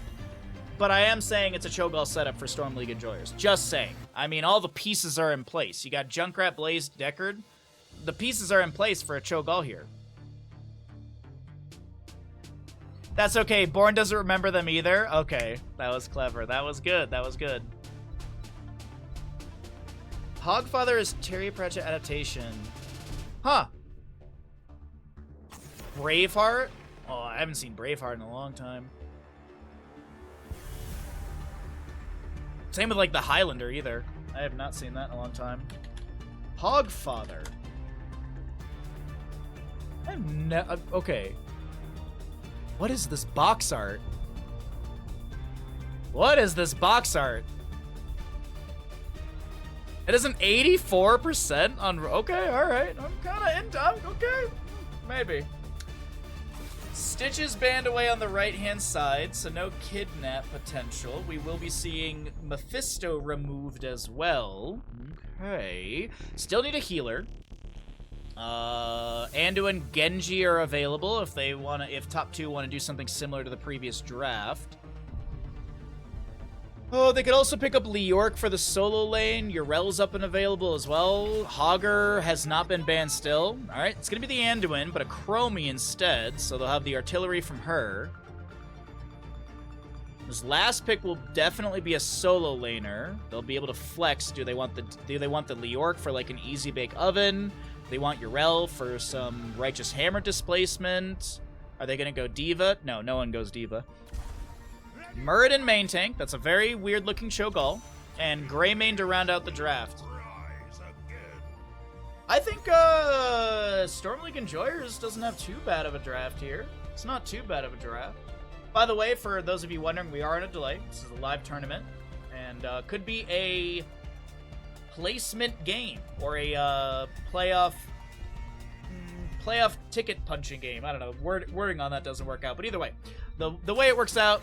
but I am saying it's a Cho'Gall setup for Storm League enjoyers. Just saying. I mean, all the pieces are in place. You got Junkrat, Blaze, Deckard. The pieces are in place for a Cho'Gall here. That's okay. Born doesn't remember them either. Okay, that was clever. That was good. That was good. Hogfather is Terry Pratchett adaptation. Huh. Braveheart? Oh, I haven't seen Braveheart in a long time. Same with, like, the Highlander, either. I have not seen that in a long time. Hogfather. Okay. What is this box art? What is this box art? It is an 84% on... Okay, alright. I'm kind of into... Okay. Maybe. Stitch is banned away on the right-hand side, so no kidnap potential. We will be seeing Mephisto removed as well. Okay. Still need a healer. Anduin, Genji are available if they want to, if top 2 want to do something similar to the previous draft. Oh, they could also pick up Leoric for the solo lane. Yrel's up and available as well. Hogger has not been banned still. All right, it's going to be the Anduin, but a Chromie instead, so they'll have the artillery from her. This last pick will definitely be a solo laner. They'll be able to flex. Do they want the Leoric for like an easy bake oven? Do they want Yrel for some Righteous Hammer displacement? Are they going to go Diva? No, no one goes Diva. Muradin main tank. That's a very weird-looking Cho'Gall. And Greymane to round out the draft. I think Stormleague Enjoyers doesn't have too bad of a draft here. It's not too bad of a draft. By the way, for those of you wondering, we are in a delay. This is a live tournament. And could be a placement game. Or a playoff ticket punching game. I don't know. Wording on that doesn't work out. But either way, the way it works out...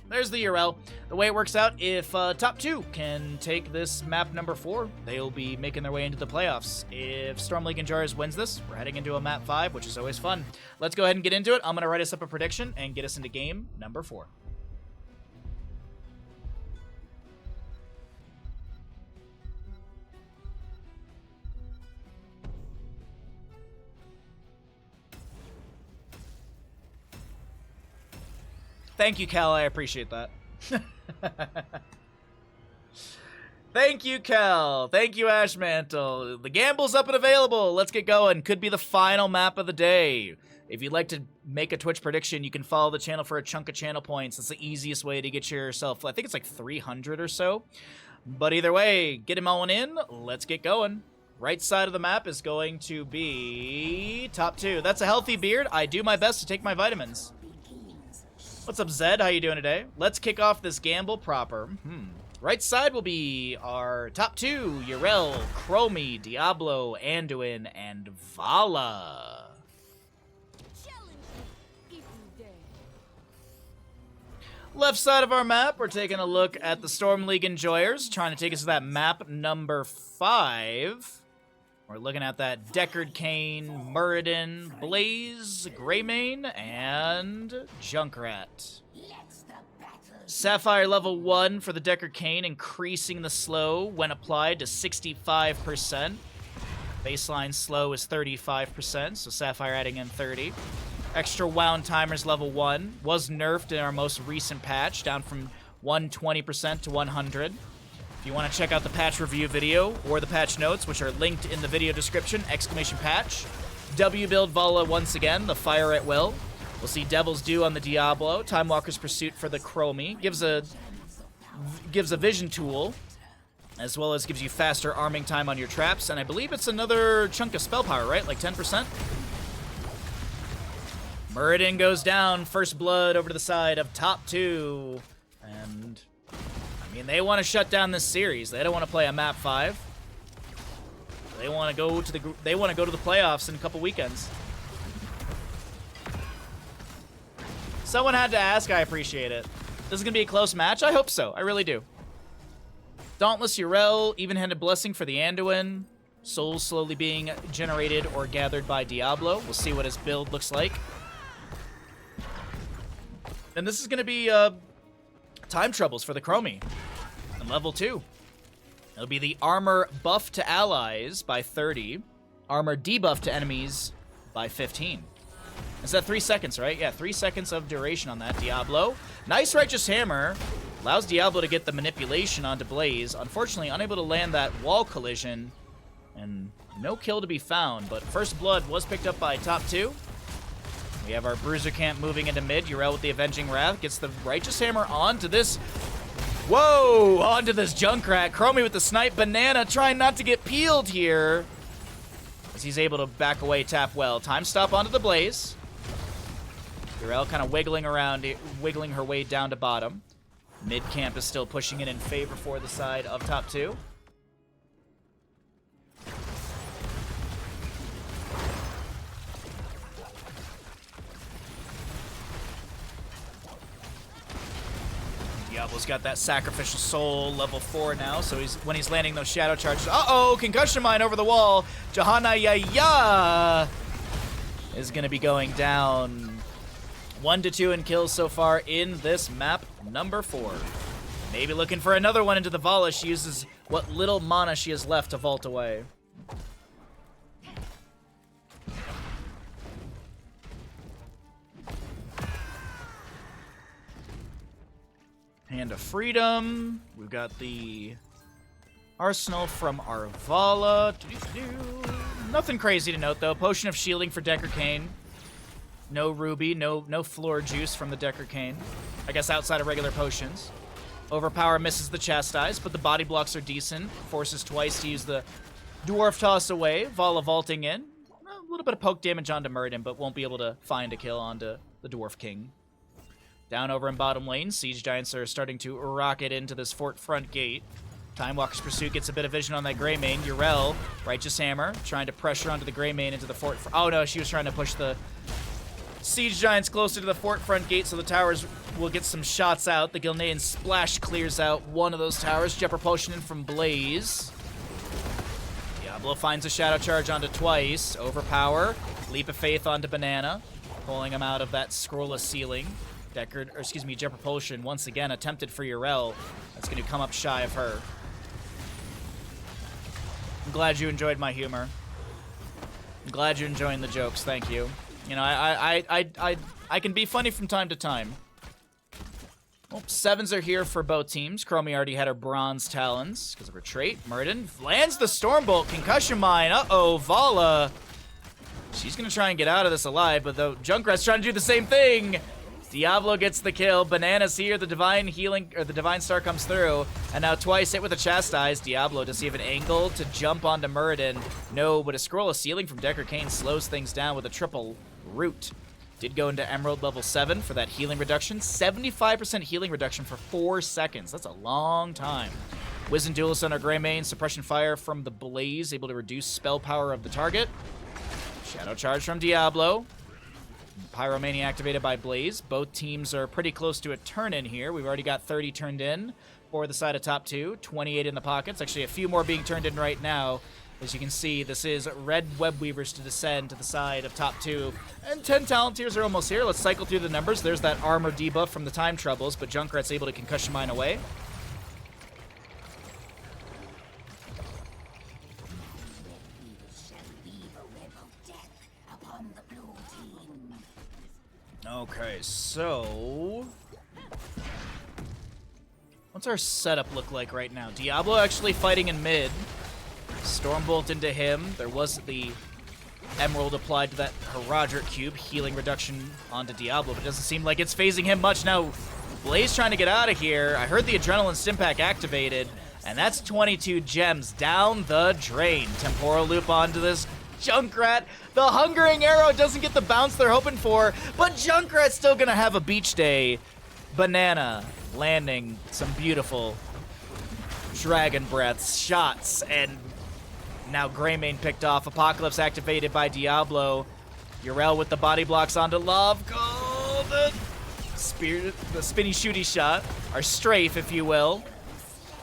There's the URL. The way it works out, if top 2 can take this map number 4, they'll be making their way into the playoffs. If Stormleague Enjoyers wins this, we're heading into a map 5, which is always fun. Let's go ahead and get into it. I'm going to write us up a prediction and get us into game number 4. Thank you, Cal. I appreciate that. Thank you, Cal. Thank you, Ashmantle. The gamble's up and available. Let's get going. Could be the final map of the day. If you'd like to make a Twitch prediction, you can follow the channel for a chunk of channel points. That's the easiest way to get yourself, I think it's like 300 or so. But either way, get him all in. Let's get going. Right side of the map is going to be top 2. That's a healthy beard. I do my best to take my vitamins. What's up, Zed? How you doing today? Let's kick off this gamble proper. Right side will be our top 2, Yrel, Chromie, Diablo, Anduin, and Vala. Left side of our map, we're taking a look at the Stormleague Enjoyers, trying to take us to that map number 5. We're looking at that Deckard Cain, Muradin, Blaze, Greymane, and Junkrat. Sapphire level 1 for the Deckard Cain, increasing the slow when applied to 65%. Baseline slow is 35%, so Sapphire adding in 30. Extra wound timers level 1 was nerfed in our most recent patch, down from 120% to 100. If you want to check out the patch review video or the patch notes, which are linked in the video description, _patch. W build Vala once again, the fire at will. We'll see Devil's Due on the Diablo, Time Walker's Pursuit for the Chromie. Gives a vision tool, as well as gives you faster arming time on your traps, and I believe it's another chunk of spell power, right? Like 10%? Muradin goes down, first blood over to the side of top 2, and... I mean, they want to shut down this series. They don't want to play a map 5. They want to go to the playoffs in a couple weekends. Someone had to ask. I appreciate it. This is gonna be a close match. I hope so. I really do. Dauntless Yrel, even-handed blessing for the Anduin. Souls slowly being generated or gathered by Diablo. We'll see what his build looks like. And this is gonna be time troubles for the Chromie. And level 2. It'll be the armor buff to allies by 30. Armor debuff to enemies by 15. Is that 3 seconds, right? Yeah, 3 seconds of duration on that. Diablo. Nice Righteous Hammer. Allows Diablo to get the manipulation onto Blaze. Unfortunately, unable to land that wall collision. And no kill to be found, but first blood was picked up by top 2. We have our Bruiser Camp moving into mid. Yrel with the Avenging Wrath gets the Righteous Hammer onto this. Whoa! Onto this Junkrat. Chromie with the snipe. Banana trying not to get peeled here. As he's able to back away, tap well. Time stop onto the Blaze. Yrel kind of wiggling around, wiggling her way down to bottom. Mid camp is still pushing it in favor for the side of top 2. Diablo's got that Sacrificial Soul, level 4 now, so when he's landing those Shadow Charges... Uh-oh! Concussion Mine over the wall! Johanna Yaya is going to be going down. 1-2 in kills so far in this map, number 4. Maybe looking for another one into the Vala. She uses what little mana she has left to vault away. Hand of Freedom. We've got the Arsenal from Arvala. Nothing crazy to note, though. Potion of Shielding for Decker Kane. No Ruby, no Floor Juice from the Decker Kane. I guess outside of regular potions. Overpower misses the Chastise, but the body blocks are decent. Forces twice to use the Dwarf Toss away. Vala vaulting in. A little bit of poke damage onto Muradin, but won't be able to find a kill onto the Dwarf King. Down over in bottom lane, Siege Giants are starting to rocket into this fort front gate. Time Walker's Pursuit gets a bit of vision on that Greymane. Yrel, Righteous Hammer, trying to pressure onto the Greymane into the fort. Oh no, she was trying to push the Siege Giants closer to the fort front gate so the towers will get some shots out. The Gilnean Splash clears out one of those towers. Jet Propulsion in from Blaze. Diablo finds a Shadow Charge onto Twice. Overpower. Leap of Faith onto Banana, pulling him out of that scrollless ceiling. Jet Propulsion once again attempted for Yrel. That's going to come up shy of her. I'm glad you enjoyed my humor. I'm glad you're enjoying the jokes. Thank you. You know, I can be funny from time to time. Well, 7s are here for both teams. Chromie already had her Bronze Talons because of her trait. Muradin lands the Stormbolt. Concussion Mine. Uh-oh, Vala. She's going to try and get out of this alive, but the Junkrat's trying to do the same thing. Diablo gets the kill. Banana's here. The Divine Healing, or the Divine Star comes through. And now Twice hit with a Chastise. Diablo, does he have an angle to jump onto Muradin? No, but a Scroll of Sealing from Decker Kane slows things down with a triple root. Did go into Emerald level 7 for that healing reduction. 75% healing reduction for 4 seconds. That's a long time. Wizened Duelist on our Greymane. Suppression Fire from the Blaze, able to reduce spell power of the target. Shadow Charge from Diablo. Pyromania activated by Blaze. Both teams are pretty close to a turn-in here. We've already got 30 turned in for the side of top 2. 28 in the pockets. Actually, a few more being turned in right now. As you can see, this is Red Web Weavers to descend to the side of top 2. And 10 Talent Tiers are almost here. Let's cycle through the numbers. There's that armor debuff from the Time Troubles, but Junkrat's able to Concussion Mine away. Okay, so what's our setup look like right now? Diablo actually fighting in mid. Stormbolt into him. There was the Emerald applied to that Herodric Cube, healing reduction onto Diablo, but it doesn't seem like it's phasing him much. Now, Blaze trying to get out of here. I heard the Adrenaline Stimpack activated, and that's 22 gems down the drain. Temporal Loop onto this Junkrat. The Hungering Arrow doesn't get the bounce they're hoping for, but Junkrat's still gonna have a beach day. Banana landing some beautiful Dragon Breaths, shots, and now Greymane picked off. Apocalypse activated by Diablo. Yrel with the body blocks onto Love. Go the spear, the spinny shooty shot, or strafe, if you will.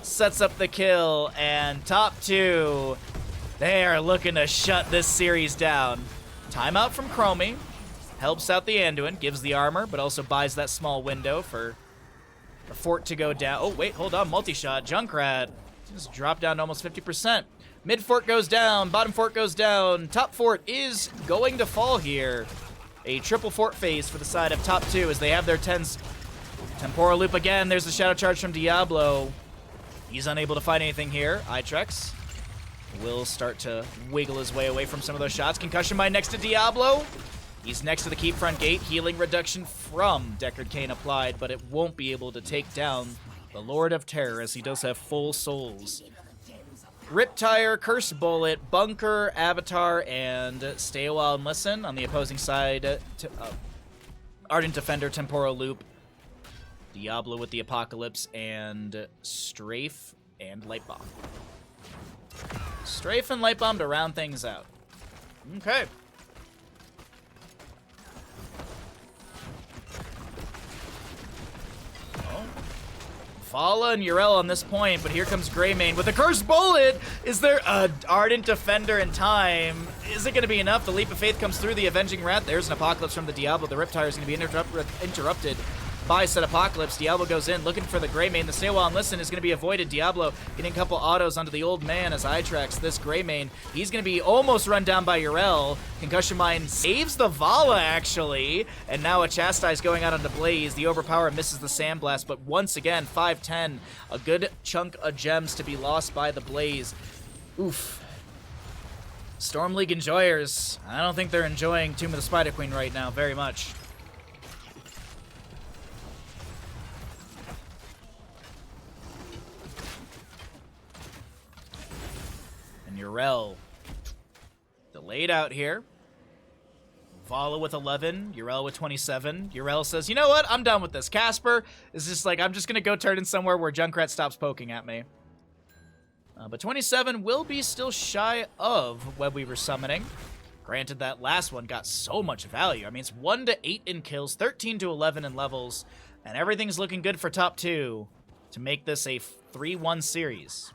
Sets up the kill, and top 2. They are looking to shut this series down. Timeout from Chromie. Helps out the Anduin, gives the armor, but also buys that small window for the fort to go down. Oh, wait, hold on. Multi-shot. Junkrat just dropped down to almost 50%. Mid fort goes down. Bottom fort goes down. Top fort is going to fall here. A triple fort phase for the side of top 2 as they have their 10s. Temporal Loop again. There's the Shadow Charge from Diablo. He's unable to find anything here. Itrex will start to wiggle his way away from some of those shots. Concussion Mine next to Diablo. He's next to the keep front gate. Healing reduction from Deckard Cain applied, but it won't be able to take down the Lord of Terror as he does have full souls. Riptire, Curse Bullet, Bunker, Avatar, and Stay a While and Listen on the opposing side. Ardent Defender, Temporal Loop, Diablo with the Apocalypse, and Strafe and Light Bomb. Strafe and Light Bomb to round things out. Okay. Vala and Yrel on this point, but here comes Greymane with a Cursed Bullet! Is there a Ardent Defender in time? Is it going to be enough? The Leap of Faith comes through the Avenging Wrath. There's an Apocalypse from the Diablo. The Riptire is going to be interrupted by said Apocalypse. Diablo goes in, looking for the Greymane. The Stay a While and Listen is going to be avoided. Diablo getting a couple autos onto the old man as Itrex. This Greymane, he's going to be almost run down by Yrel. Concussion Mine saves the Vala, actually. And now a Chastise going out onto Blaze. The Overpower misses the Sandblast, but once again, 5-10. A good chunk of gems to be lost by the Blaze. Oof. Storm League enjoyers. I don't think they're enjoying Tomb of the Spider Queen right now very much. Yrel delayed out here. Vala with 11, Yrel with 27. Yrel says, you know what? I'm done with this. Casper is just like, I'm just going to go turn in somewhere where Junkrat stops poking at me. But 27 will be still shy of Webweaver summoning. Granted, that last one got so much value. I mean, it's 1 to 8 in kills, 13 to 11 in levels, and everything's looking good for top 2 to make this a 3-1 series.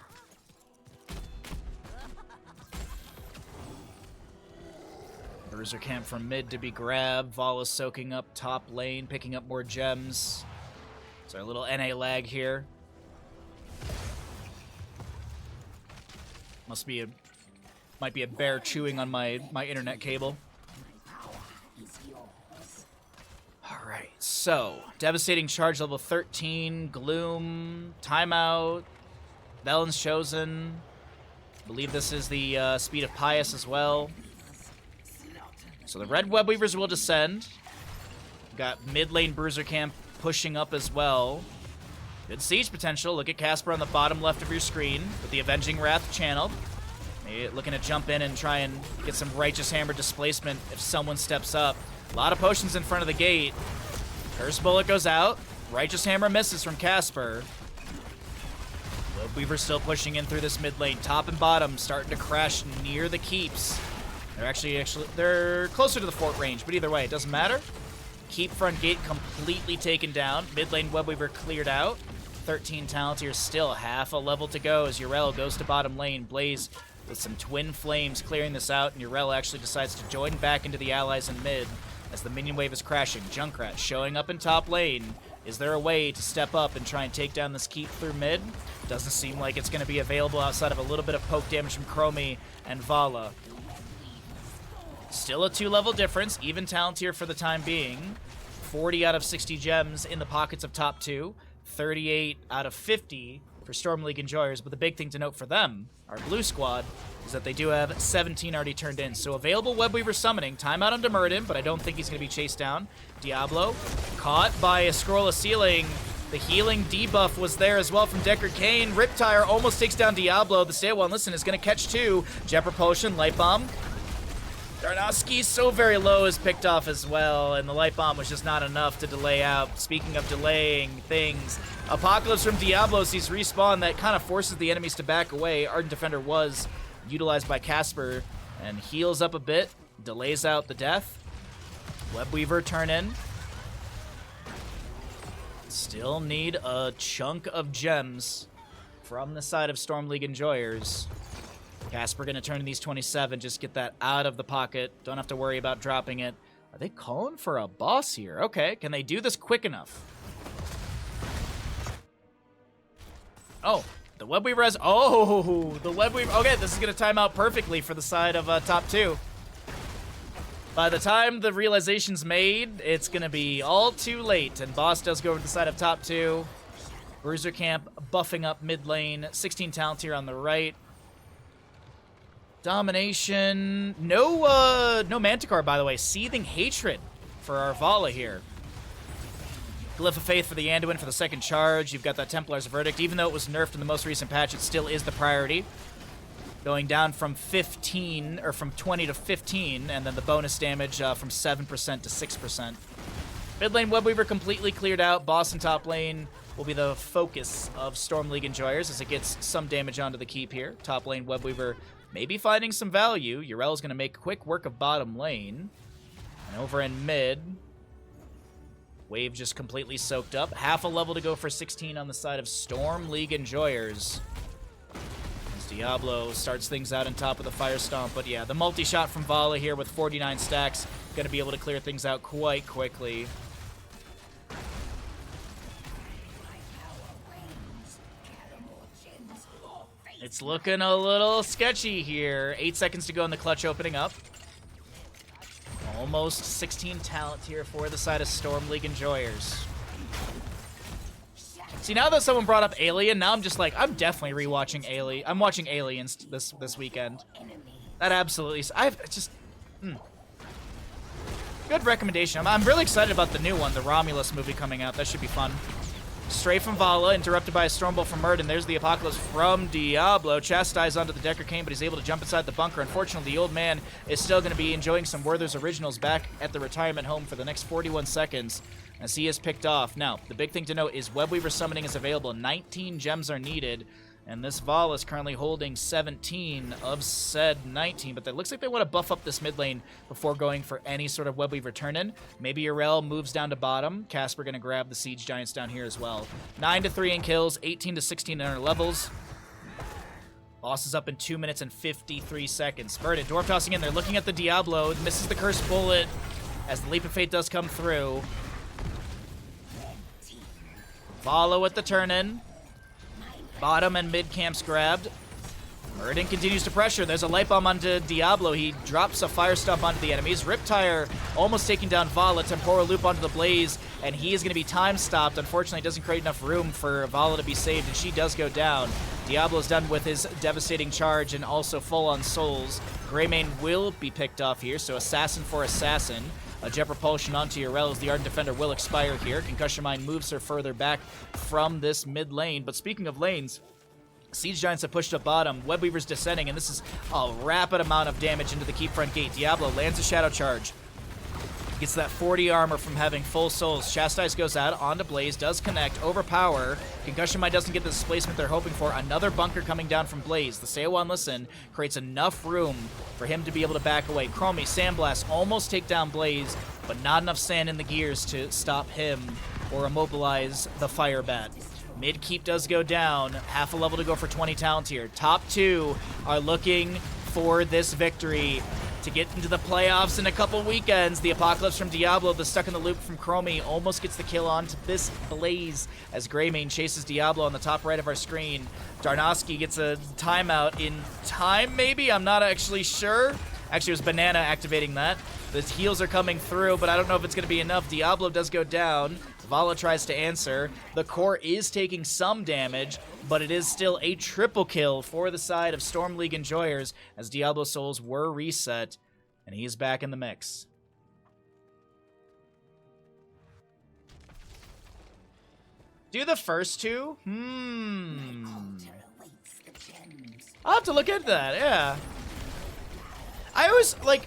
Bruiser Camp from mid to be grabbed. Vala soaking up top lane, picking up more gems. It's our little NA lag here. Might be a bear chewing on my internet cable. Alright, so Devastating Charge level 13, Gloom, Timeout, Velen's Chosen. I believe this is the Speed of Pious as well. So the red Webweavers will descend. Got mid lane Bruiser Camp pushing up as well. Good siege potential. Look at Casper on the bottom left of your screen with the Avenging Wrath channeled. Maybe looking to jump in and try and get some Righteous Hammer displacement if someone steps up. A lot of potions in front of the gate. Curse Bullet goes out. Righteous Hammer misses from Casper. Webweaver still pushing in through this mid lane. Top and bottom starting to crash near the keeps. They're closer to the fort range, but either way, it doesn't matter. Keep front gate completely taken down. Mid lane Webweaver cleared out. 13 Talontier, still half a level to go as Yrel goes to bottom lane. Blaze with some twin flames clearing this out, and Yrel actually decides to join back into the allies in mid as the minion wave is crashing. Junkrat showing up in top lane. Is there a way to step up and try and take down this keep through mid? Doesn't seem like it's going to be available outside of a little bit of poke damage from Chromie and Vala. Still a 2-level difference, even Talontier for the time being. 40 out of 60 gems in the pockets of top 2. 38 out of 50 for Storm League enjoyers, but the big thing to note for them, our blue squad, is that they do have 17 already turned in. So available Webweaver summoning, timeout on Demurden, but I don't think he's going to be chased down. Diablo, caught by a Scroll of Sealing. The healing debuff was there as well from Deckard Cain. Riptire almost takes down Diablo. The Stay a While and Listen is going to catch 2. Jet Propulsion, Light Bomb. Darnowski, so very low, is picked off as well, and the Light Bomb was just not enough to delay out. Speaking of delaying things, Apocalypse from Diablo sees respawn that kind of forces the enemies to back away. Ardent Defender was utilized by Casper and heals up a bit, delays out the death. Webweaver turn in. Still need a chunk of gems from the side of Storm League enjoyers. Casper gonna turn in these 27, just get that out of the pocket. Don't have to worry about dropping it. Are they calling for a boss here? Okay, can they do this quick enough? Oh, the Webweaver has... Oh, the Webweaver... Okay, this is gonna time out perfectly for the side of top 2. By the time the realization's made, it's going to be all too late. And Boss does go over to the side of top 2. Bruiser Camp buffing up mid lane. 16 talent here on the right. Domination. No Manticore, by the way. Seething Hatred for our Vala here. Glyph of Faith for the Anduin for the second charge. You've got that Templar's Verdict. Even though it was nerfed in the most recent patch, it still is the priority. Going down from 15, or from 20 to 15, and then the bonus damage from 7% to 6%. Mid lane Webweaver completely cleared out. Boss in top lane will be the focus of Storm League Enjoyers as it gets some damage onto the keep here. Top lane Webweaver maybe finding some value. Yrel's going to make quick work of bottom lane. And over in mid, Wave just completely soaked up. Half a level to go for 16 on the side of Storm League Enjoyers. As Diablo starts things out on top of the Fire Stomp. But yeah, the multi-shot from Vala here with 49 stacks. Going to be able to clear things out quite quickly. It's looking a little sketchy here. 8 seconds to go in the clutch opening up. Almost 16 talent here for the side of Storm League Enjoyers. See, now that someone brought up Alien, now I'm just like, I'm definitely rewatching Alien. I'm watching Aliens this weekend. That absolutely, I've just, good recommendation. I'm really excited about the new one, the Romulus movie coming out. That should be fun. Stray from Vala, interrupted by a Stormbolt from Murden. There's the Apocalypse from Diablo. Chastised onto the Decker Cane, but he's able to jump inside the bunker. Unfortunately, the old man is still going to be enjoying some Werther's Originals back at the retirement home for the next 41 seconds as he is picked off. Now, the big thing to note is Webweaver summoning is available. 19 gems are needed, and this Vala is currently holding 17 of said 19, but it looks like they want to buff up this mid lane before going for any sort of Webweaver turn-in. Maybe Yrel moves down to bottom. Casper going to grab the Siege Giants down here as well. 9 to 3 in kills, 18 to 16 in our levels. Boss is up in 2 minutes and 53 seconds. Burden, Dwarf tossing in there, looking at the Diablo, misses the Cursed Bullet as the Leap of Fate does come through. Follow with the turn-in. Bottom and mid camps grabbed. Murden continues to pressure. There's a light bomb onto Diablo. He drops a fire stomp onto the enemies. Riptire almost taking down Vala. Temporal loop onto the Blaze, and he is going to be time stopped. Unfortunately, it doesn't create enough room for Vala to be saved, and she does go down. Diablo's done with his devastating charge and also full on souls. Greymane will be picked off here, so assassin for assassin. A Jet Propulsion onto Yrel as the Ardent Defender will expire here. Concussion Mine moves her further back from this mid lane. But speaking of lanes, Siege Giants have pushed up bottom. Webweaver's descending, and this is a rapid amount of damage into the keep front gate. Diablo lands a Shadow Charge. Gets that 40 armor from having full souls. Chastise goes out onto Blaze, does connect, overpower. Concussion Mine doesn't get the displacement they're hoping for. Another bunker coming down from Blaze. The Seowan Listen creates enough room for him to be able to back away. Chromie, Sandblast almost take down Blaze, but not enough sand in the gears to stop him or immobilize the Fire Bat. Mid keep does go down. Half a level to go for 20 talent here. Top 2 are looking for this victory to get into the playoffs in a couple weekends. The Apocalypse from Diablo, the Stuck in the Loop from Chromie, almost gets the kill onto this Blaze as Greymane chases Diablo on the top right of our screen. Darnoski gets a timeout in time, maybe? I'm not actually sure. Actually, it was Banana activating that. The heals are coming through, but I don't know if it's going to be enough. Diablo does go down. Vala tries to answer. The core is taking some damage, but it is still a triple kill for the side of Storm League Enjoyers as Diablo souls were reset, and he's back in the mix. Do the first two? I'll have to look into that, yeah. I always, like,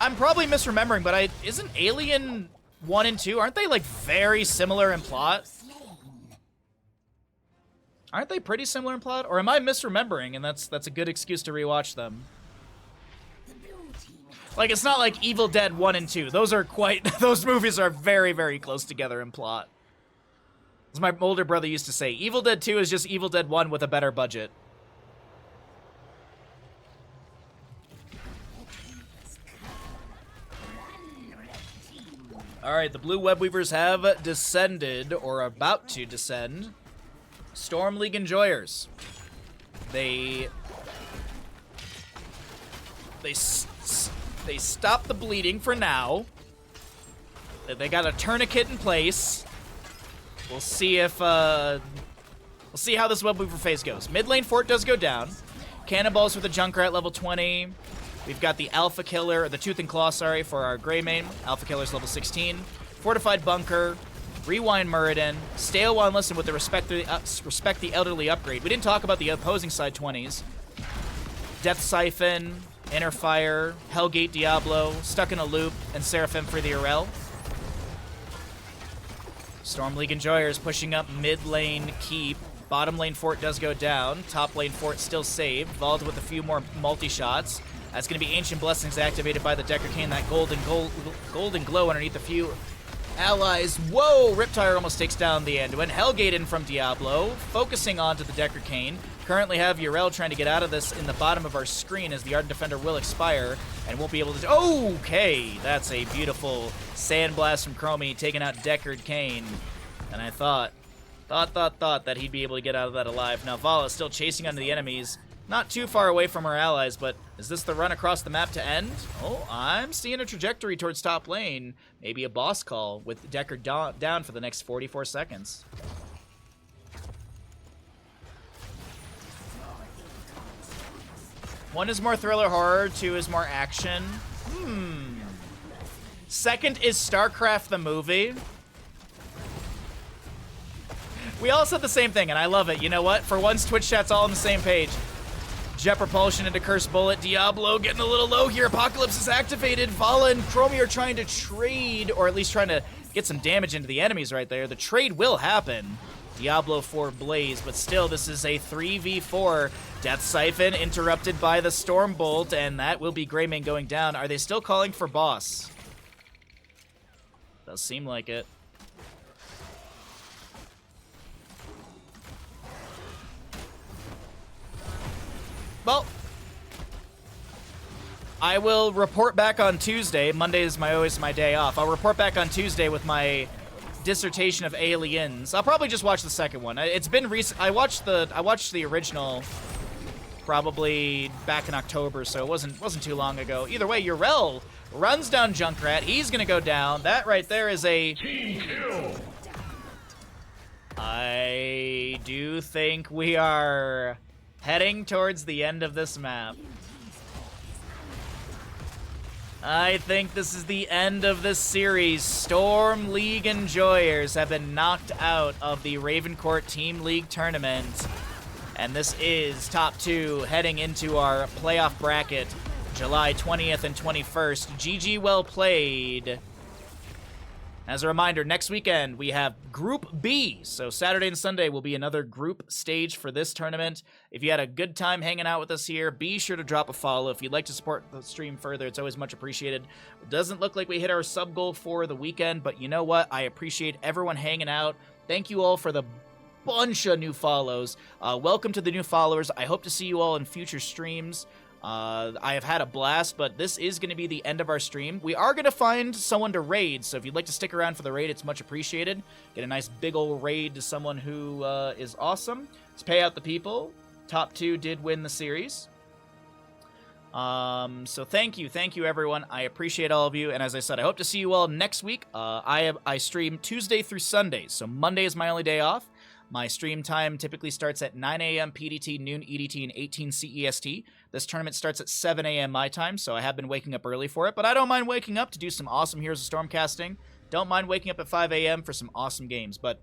I'm probably misremembering, but isn't Alien 1 and 2, aren't they, like, very similar in plot? Aren't they pretty similar in plot? Or am I misremembering, and that's a good excuse to rewatch them? Like, it's not like Evil Dead 1 and 2. Those are those movies are very, very close together in plot. As my older brother used to say, Evil Dead 2 is just Evil Dead 1 with a better budget. Alright, the Blue Webweavers have descended, or are about to descend. Storm League Enjoyers. They stop the bleeding for now. They got a tourniquet in place. We'll see if, we'll see how this web weaver phase goes. Mid lane fort does go down. Cannonballs with the Junkrat level 20. We've got the Alpha Killer, or the Tooth and Claw, sorry, for our Grey main. Alpha Killer's level 16. Fortified Bunker. Rewind Muradin. Stale One Listen with the Respect the Elderly upgrade. We didn't talk about the opposing side 20s. Death Siphon, Inner Fire, Hellgate Diablo, Stuck in a Loop, and Seraphim for the Arel. Storm League Enjoyers pushing up mid lane keep. Bottom lane fort does go down. Top lane fort still saved. Vault with a few more multi-shots. That's going to be Ancient Blessings activated by the Decker Cane. That golden glow underneath a few allies. Whoa! Riptire almost takes down the Anduin. Hellgate in from Diablo. Focusing onto the Decker Cane. Currently have Yrel trying to get out of this in the bottom of our screen as the Ardent Defender will expire and won't be able to... Okay! That's a beautiful Sandblast from Chromie taking out Deckard Cane. And I thought that he'd be able to get out of that alive. Now Vala is still chasing onto the enemies. Not too far away from our allies, but is this the run across the map to end? Oh, I'm seeing a trajectory towards top lane. Maybe a boss call with Deckard down for the next 44 seconds. One is more thriller horror, two is more action. Second is StarCraft the movie. We all said the same thing, and I love it. You know what? For once, Twitch chat's all on the same page. Jet Propulsion into Curse Bullet. Diablo getting a little low here. Apocalypse is activated. Vala and Chromie are trying to trade, or at least trying to get some damage into the enemies right there. The trade will happen. Diablo 4 Blaze, but still, this is a 3v4. Death Siphon interrupted by the Stormbolt, and that will be Greymane going down. Are they still calling for boss? Does seem like it. Well, I will report back on Tuesday. Monday is always my day off. I'll report back on Tuesday with my dissertation of Aliens. I'll probably just watch the second one. It's been recent. I watched the original probably back in October, so it wasn't too long ago. Either way, Yrel runs down Junkrat. He's gonna go down. That right there is a team kill. I do think we are heading towards the end of this map. I think this is the end of this series. Storm League Enjoyers have been knocked out of the Ravencourt Team League Tournament. And this is top two heading into our playoff bracket, July 20th and 21st. GG, well played. As a reminder, next weekend we have Group B, so Saturday and Sunday will be another group stage for this tournament. If you had a good time hanging out with us here, be sure to drop a follow. If you'd like to support the stream further, it's always much appreciated. It doesn't look like we hit our sub goal for the weekend, but you know what? I appreciate everyone hanging out. Thank you all for the bunch of new follows. Welcome to the new followers. I hope to see you all in future streams. I have had a blast, but this is going to be the end of our stream. We are going to find someone to raid, so if you'd like to stick around for the raid, it's much appreciated. Get a nice big ol' raid to someone who is awesome. Let's pay out the people. Top two did win the series. So thank you everyone. I appreciate all of you, and as I said, I hope to see you all next week. I stream Tuesday through Sunday, so Monday is my only day off. My stream time typically starts at 9 a.m. PDT, noon EDT, and 18 CEST. This tournament starts at 7 a.m. my time, so I have been waking up early for it, but I don't mind waking up to do some awesome Heroes of Stormcasting. Don't mind waking up at 5 a.m. for some awesome games, but